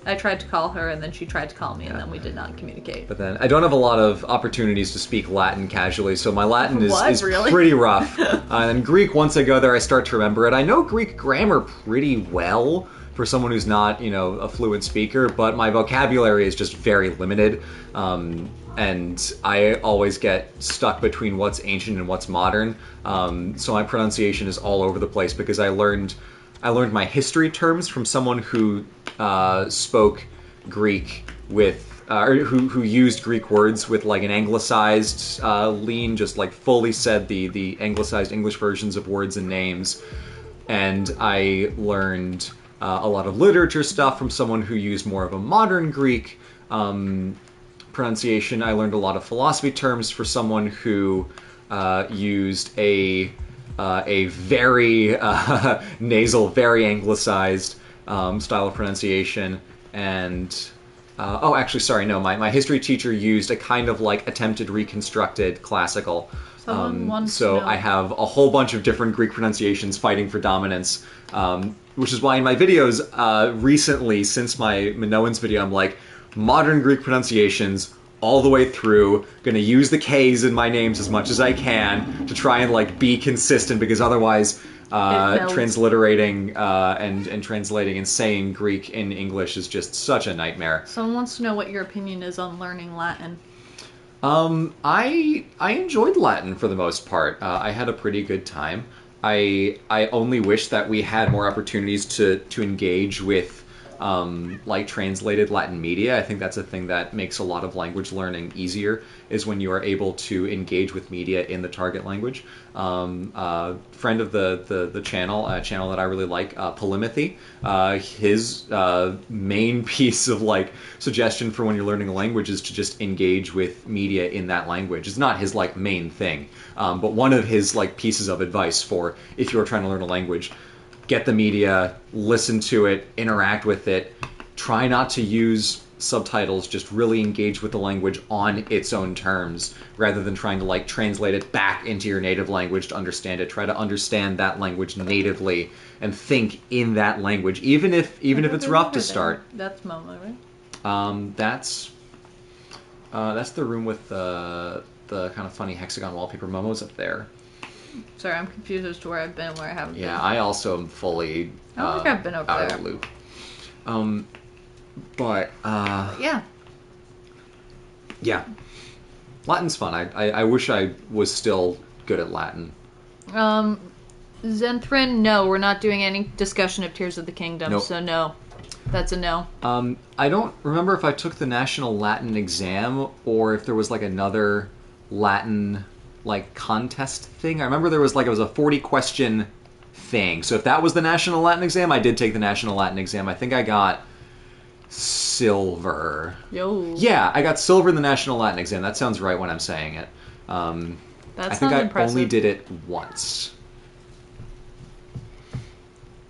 I tried to call her and then she tried to call me and then we did not communicate. But then I don't have a lot of opportunities to speak Latin casually, so my Latin is really? pretty rough. And Greek, once I go there, I start to remember it. I know Greek grammar pretty well for someone who's not, a fluent speaker, but my vocabulary is just very limited. And I always get stuck between what's ancient and what's modern. So my pronunciation is all over the place because I learned my history terms from someone who spoke Greek with, or who used Greek words with like an anglicized lean, just like fully said the anglicized English versions of words and names. And I learned a lot of literature stuff from someone who used more of a modern Greek pronunciation. I learned a lot of philosophy terms for someone who used a very nasal, very anglicized style of pronunciation, and oh, actually, sorry, no. My history teacher used a kind of like attempted reconstructed classical. Someone wants So to know. I have a whole bunch of different Greek pronunciations fighting for dominance, which is why in my videos recently, since my Minoans video, I'm like, modern Greek pronunciations all the way through. Gonna use the K's in my names as much as I can to try and like be consistent, because otherwise transliterating and translating and saying Greek in English is just such a nightmare. Someone wants to know what your opinion is on learning Latin. I enjoyed Latin for the most part. I had a pretty good time. I only wish that we had more opportunities to engage with like translated Latin media. I think that's a thing that makes a lot of language learning easier, is when you are able to engage with media in the target language. Friend of the channel, a channel that I really like, Polymathy, his main piece of like suggestion for when you're learning a language is to just engage with media in that language. It's not his like main thing, but one of his like pieces of advice for if you're trying to learn a language: get the media, listen to it, interact with it, try not to use subtitles, just really engage with the language on its own terms, rather than trying to like translate it back into your native language to understand it. Try to understand that language natively and think in that language, even if it's rough to start. That's Momo, right? That's the room with the kind of funny hexagon wallpaper. Momo's up there. Sorry, I'm confused as to where I've been and where I haven't been. Yeah, I also am fully I don't think I've been over out there. of the loop. But yeah, Latin's fun. I wish I was still good at Latin. Zenthrin, no, we're not doing any discussion of Tears of the Kingdom, Nope. so no. That's a no. I don't remember if I took the National Latin exam or if there was like another Latin like contest thing. I remember there was like, it was a 40 question thing. So if that was the National Latin exam, I did take the National Latin exam. I think I got silver. Yo. Yeah, I got silver in the National Latin exam. That sounds right when I'm saying it. That's I think not I impressive. only did it once.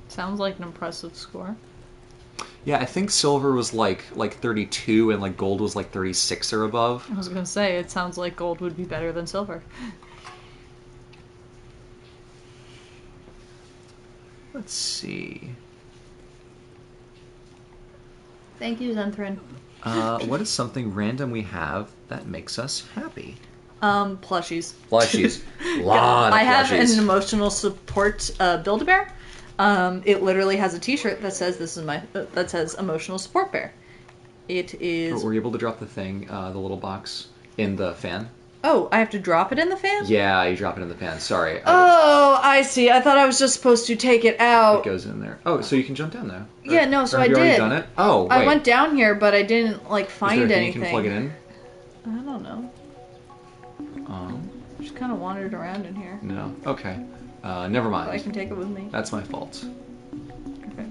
Sounds like an impressive score. Yeah, I think silver was like 32 and like gold was like 36 or above. I was gonna say, it sounds like gold would be better than silver. Let's see. Thank you, Zenthrin. What is something random we have that makes us happy? Plushies. Plushies. Lot of I have plushies. an emotional support Build-A-Bear. It literally has a T-shirt that says that says emotional support bear. It is. Were you able to drop the thing, the little box, in the fan? Oh, I have to drop it in the fan? Yeah, you drop it in the fan. Sorry. Oh, I see. I thought I was just supposed to take it out. It goes in there. Oh, so you can jump down there. Yeah, no, so Or have I you already did. done it? Oh, wait. I went down here, but I didn't find Is there a thing anything. you can plug it in? I don't know. Just kind of wandered around in here. No. Okay. Never mind. But I can take it with me. That's my fault. Okay.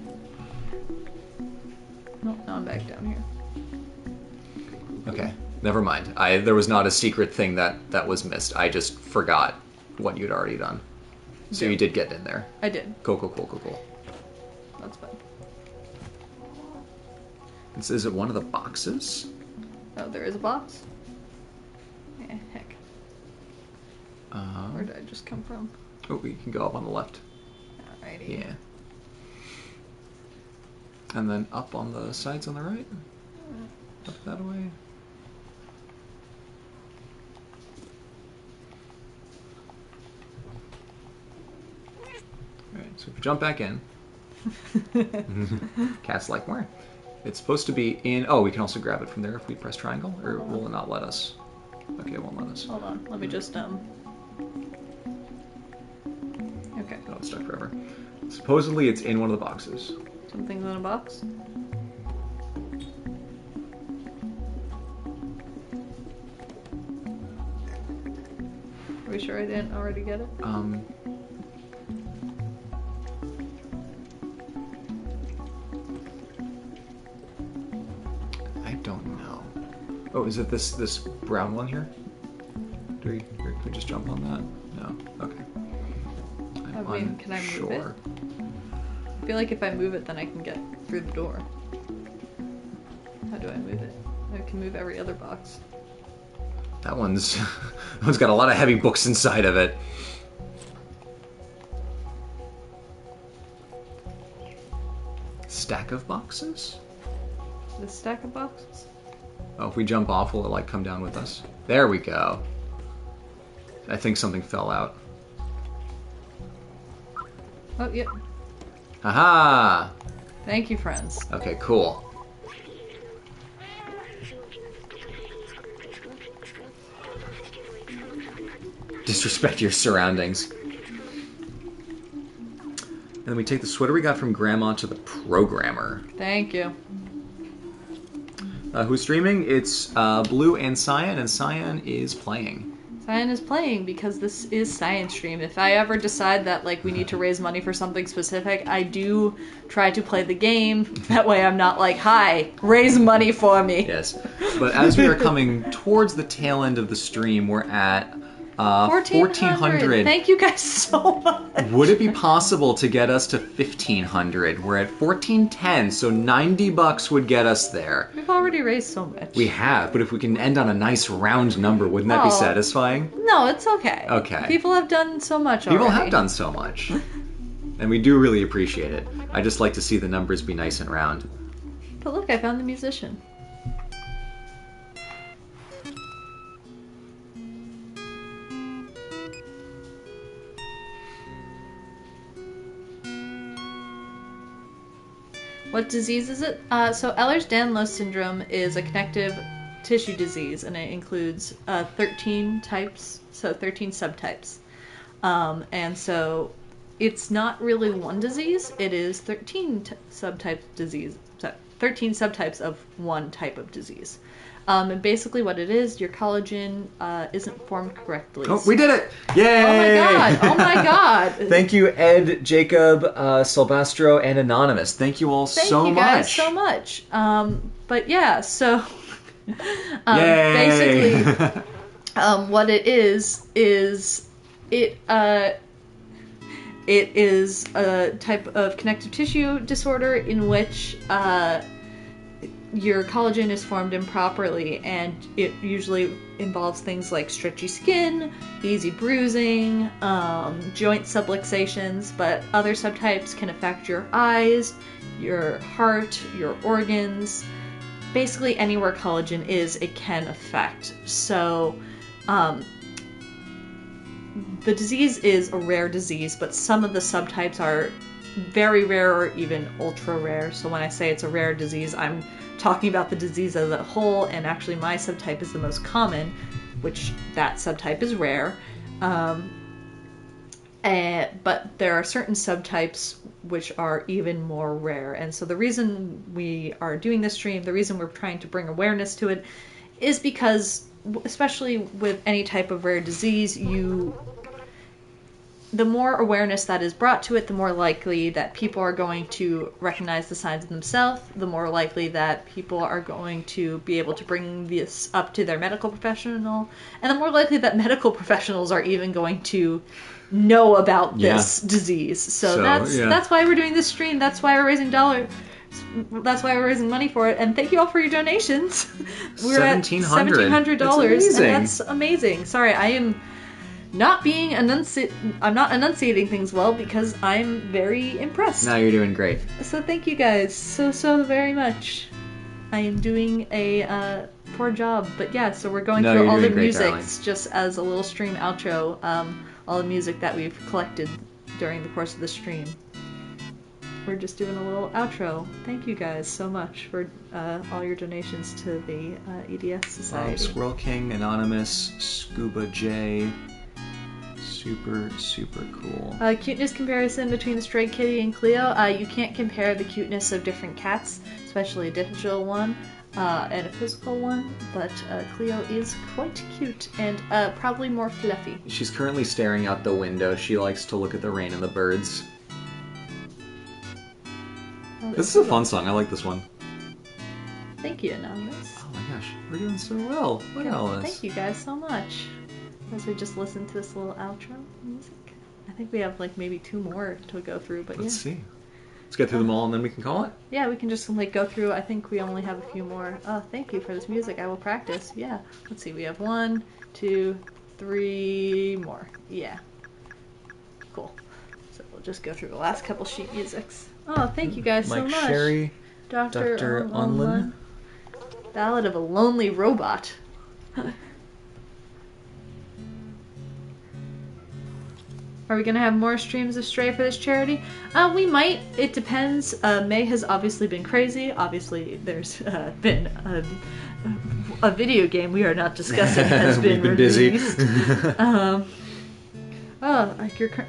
Nope, now I'm back down here. Okay. Never mind. There was not a secret thing that was missed. I just forgot what you'd already done. So Yeah. you did get in there. I did. Cool. That's fine. Is it one of the boxes? Oh, there is a box? Yeah, heck. Where did I just come from? Oh, you can go up on the left. Alrighty. Yeah. And then up on the sides on the right? Up that way? Alright, so if you jump back in. Cat's like, where? It's supposed to be in... Oh, we can also grab it from there if we press triangle? Or will it not let us? Okay, it won't let us. Hold on, let me just, Okay. Oh, it's stuck forever. Supposedly it's in one of the boxes. Something's in a box? Are we sure I didn't already get it? I don't know. Oh, is it this brown one here? Can we just jump on that? No. Okay. Can I move it? I feel like if I move it, then I can get through the door. How How do I move it? I can move every other box. That one's got a lot of heavy books inside of it. Stack of boxes? The stack of boxes? Oh, if we jump off, will it like come down with us? There we go. I think something fell out. Oh, yep. Haha! Thank you, friends. Okay, cool. Disrespect your surroundings. And then we take the sweater we got from Grandma to the programmer. Thank you. Who's streaming? It's Blue and Cyan is playing. Cyan is playing because this is Cyan Stream. If I ever decide that like we need to raise money for something specific, I do try to play the game. That way I'm not like, hi, raise money for me. Yes. But as we are coming towards the tail end of the stream, we're at 1,400. Thank you guys so much. Would it be possible to get us to 1,500? We're at 1,410, so $90 would get us there. We've already raised so much. We have, but if we can end on a nice round number, wouldn't that be satisfying? No, it's okay. Okay. People have done so much already. People have done so much. And we do really appreciate it. I just like to see the numbers be nice and round. But look, I found the musician. What disease is it? So Ehlers-Danlos syndrome is a connective tissue disease, and it includes 13 types, so 13 subtypes. And so it's not really one disease, it is 13 subtypes disease, 13 subtypes of one type of disease. And basically what it is, your collagen isn't formed correctly. Oh, we did it! Yay! Oh my god! Oh my god! Thank you, Ed, Jacob, Silvestro, and Anonymous. Thank you all so much. Thank you guys so much. But yeah, so basically, what it is it is a type of connective tissue disorder in which your collagen is formed improperly, and it usually involves things like stretchy skin, easy bruising, joint subluxations, but other subtypes can affect your eyes, your heart, your organs. Basically anywhere collagen is, it can affect. So the disease is a rare disease, but some of the subtypes are very rare or even ultra rare. So when I say it's a rare disease, I'm talking about the disease as a whole, and actually my subtype is the most common, which that subtype is rare. But there are certain subtypes which are even more rare. And so the reason we are doing this stream, the reason we're trying to bring awareness to it, is because, especially with any type of rare disease, the more awareness that is brought to it, the more likely that people are going to recognize the signs themselves, the more likely that people are going to be able to bring this up to their medical professional, and the more likely that medical professionals are even going to know about this disease. So that's why we're doing this stream. That's why we're raising dollars. That's why we're raising money for it. And thank you all for your donations. We're at $1,700, and that's amazing. Sorry, I am not being I'm not enunciating things well because I'm very impressed. No, you're doing great. So thank you guys so very much. I am doing a poor job, but yeah. So we're going through all the music just as a little stream outro. All the music that we've collected during the course of the stream. We're just doing a little outro. Thank you guys so much for all your donations to the EDS Society. Squirrel King, Anonymous, Scuba J. Super cool. Cuteness comparison between the stray kitty and Cleo. You can't compare the cuteness of different cats, especially a digital one and a physical one, but Cleo is quite cute and probably more fluffy. She's currently staring out the window. She likes to look at the rain and the birds. Oh, this is a fun song. I like this one. Thank you, Anonymous. Oh my gosh, we're doing so well. Look at all this. Thank you guys so much. As we just listen to this little outro music. I think we have like maybe 2 more to go through, but Let's see. Let's get through them all and then we can call it. Yeah, we can just like go through. I think we only have a few more. Oh, thank you for this music. I will practice. Yeah. Let's see. We have 1, 2, 3 more. Yeah. Cool. So we'll just go through the last couple sheet musics. Oh, thank you guys so Mike much. Sherry, Dr. Unlin. Ballad of a Lonely Robot. Are we going to have more streams of Stray for this charity? We might. It depends. May has obviously been crazy. Obviously, there's been a video game we are not discussing has been released.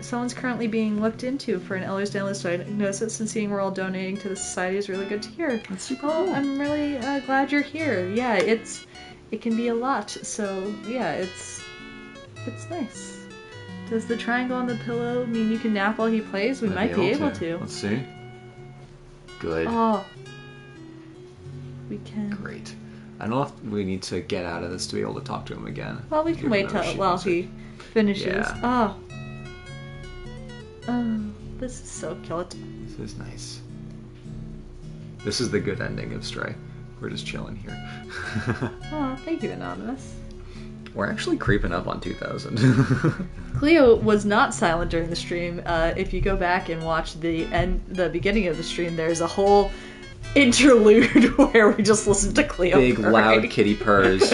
Someone's currently being looked into for an Ehlers-Danlos diagnosis, and seeing we're all donating to the society is really good to hear. That's super cool. I'm really glad you're here. Yeah, it can be a lot. So yeah, it's nice. Does the triangle on the pillow mean you can nap while he plays? We might be able to. Let's see. Good. Oh. We can. Great. I don't know if we need to get out of this to be able to talk to him again. Well, we can wait while he finishes. Yeah. Oh, this is so cute. This is nice. This is the good ending of Stray. We're just chilling here. Oh, thank you, Anonymous. We're actually creeping up on 2,000. Cleo was not silent during the stream. If you go back and watch the beginning of the stream, there's a whole interlude where we just listened to Cleo Big, purring. loud kitty purrs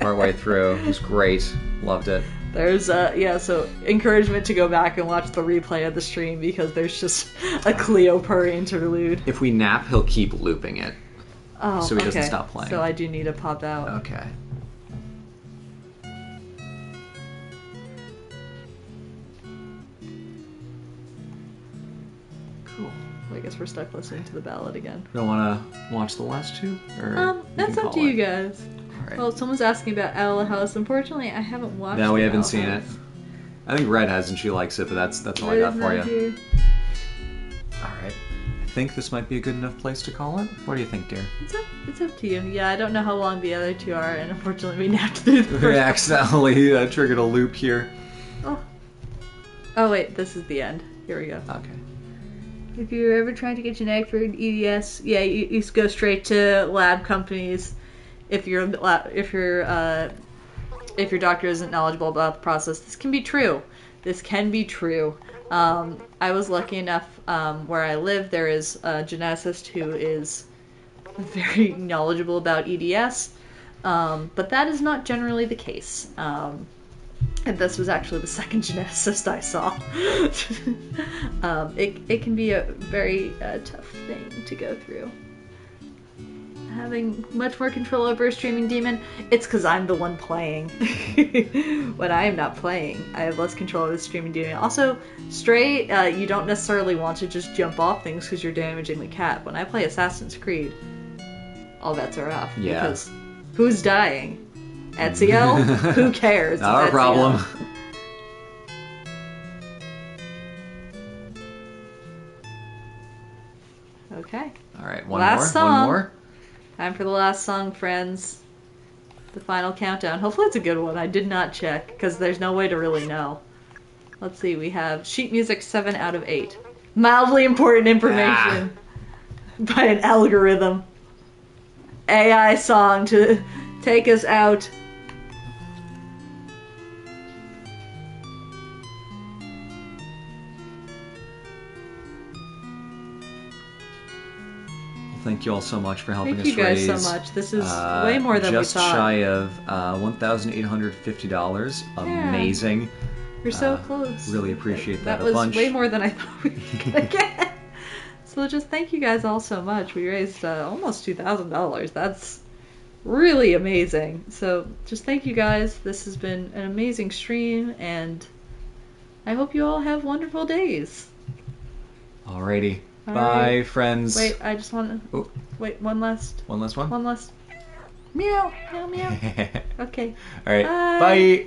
our way through. It was great. Loved it. There's, so encouragement to go back and watch the replay of the stream because there's just a Cleo purr interlude. If we nap, he'll keep looping it. Oh, so he doesn't stop playing. So I do need to pop out. Okay. Cool. I guess we're stuck listening to the ballad again. You don't want to watch the last two? Or that's up to you guys. Right. Well, someone's asking about Owl House. Unfortunately, I haven't watched it. No, we haven't seen it. I think Red has and she likes it, but that's all I got for you. Alright. I think this might be a good enough place to call it. What do you think, dear? It's up to you. Yeah, I don't know how long the other two are, and unfortunately we napped through the first We accidentally triggered a loop here. Oh wait, this is the end. Here we go. Okay. If you're ever trying to get genetic for an EDS, yeah, you go straight to lab companies. If your doctor isn't knowledgeable about the process, this can be true. This can be true. I was lucky enough where I live, there is a geneticist who is very knowledgeable about EDS, but that is not generally the case. And this was actually the second geneticist I saw. It can be a very tough thing to go through. Having much more control over a streaming demon, it's because I'm the one playing. When I am not playing, I have less control over the streaming demon. Also, Stray, you don't necessarily want to just jump off things because you're damaging the cat. When I play Assassin's Creed, all bets are off. Yeah. Because who's dying? Ezio? Who cares? Not our problem. Okay. Alright, one more. Time for the last song, friends. The final countdown. Hopefully it's a good one. I did not check, because there's no way to really know. Let's see, we have sheet music 7 out of 8. Mildly important information by an algorithm. AI song to take us out. Thank you all so much for helping us raise. Thank you guys raise, so much. This is way more than we thought. Just shy of $1,850. Amazing. You're so close. Really appreciate that a bunch. That was way more than I thought we were going to get. So just thank you guys all so much. We raised almost $2,000. That's really amazing. So just thank you guys. This has been an amazing stream, and I hope you all have wonderful days. Alrighty. Bye, friends. Wait, I just want to... Wait, one last... One last one? One last... Meow, meow, meow. Okay. Alright, bye.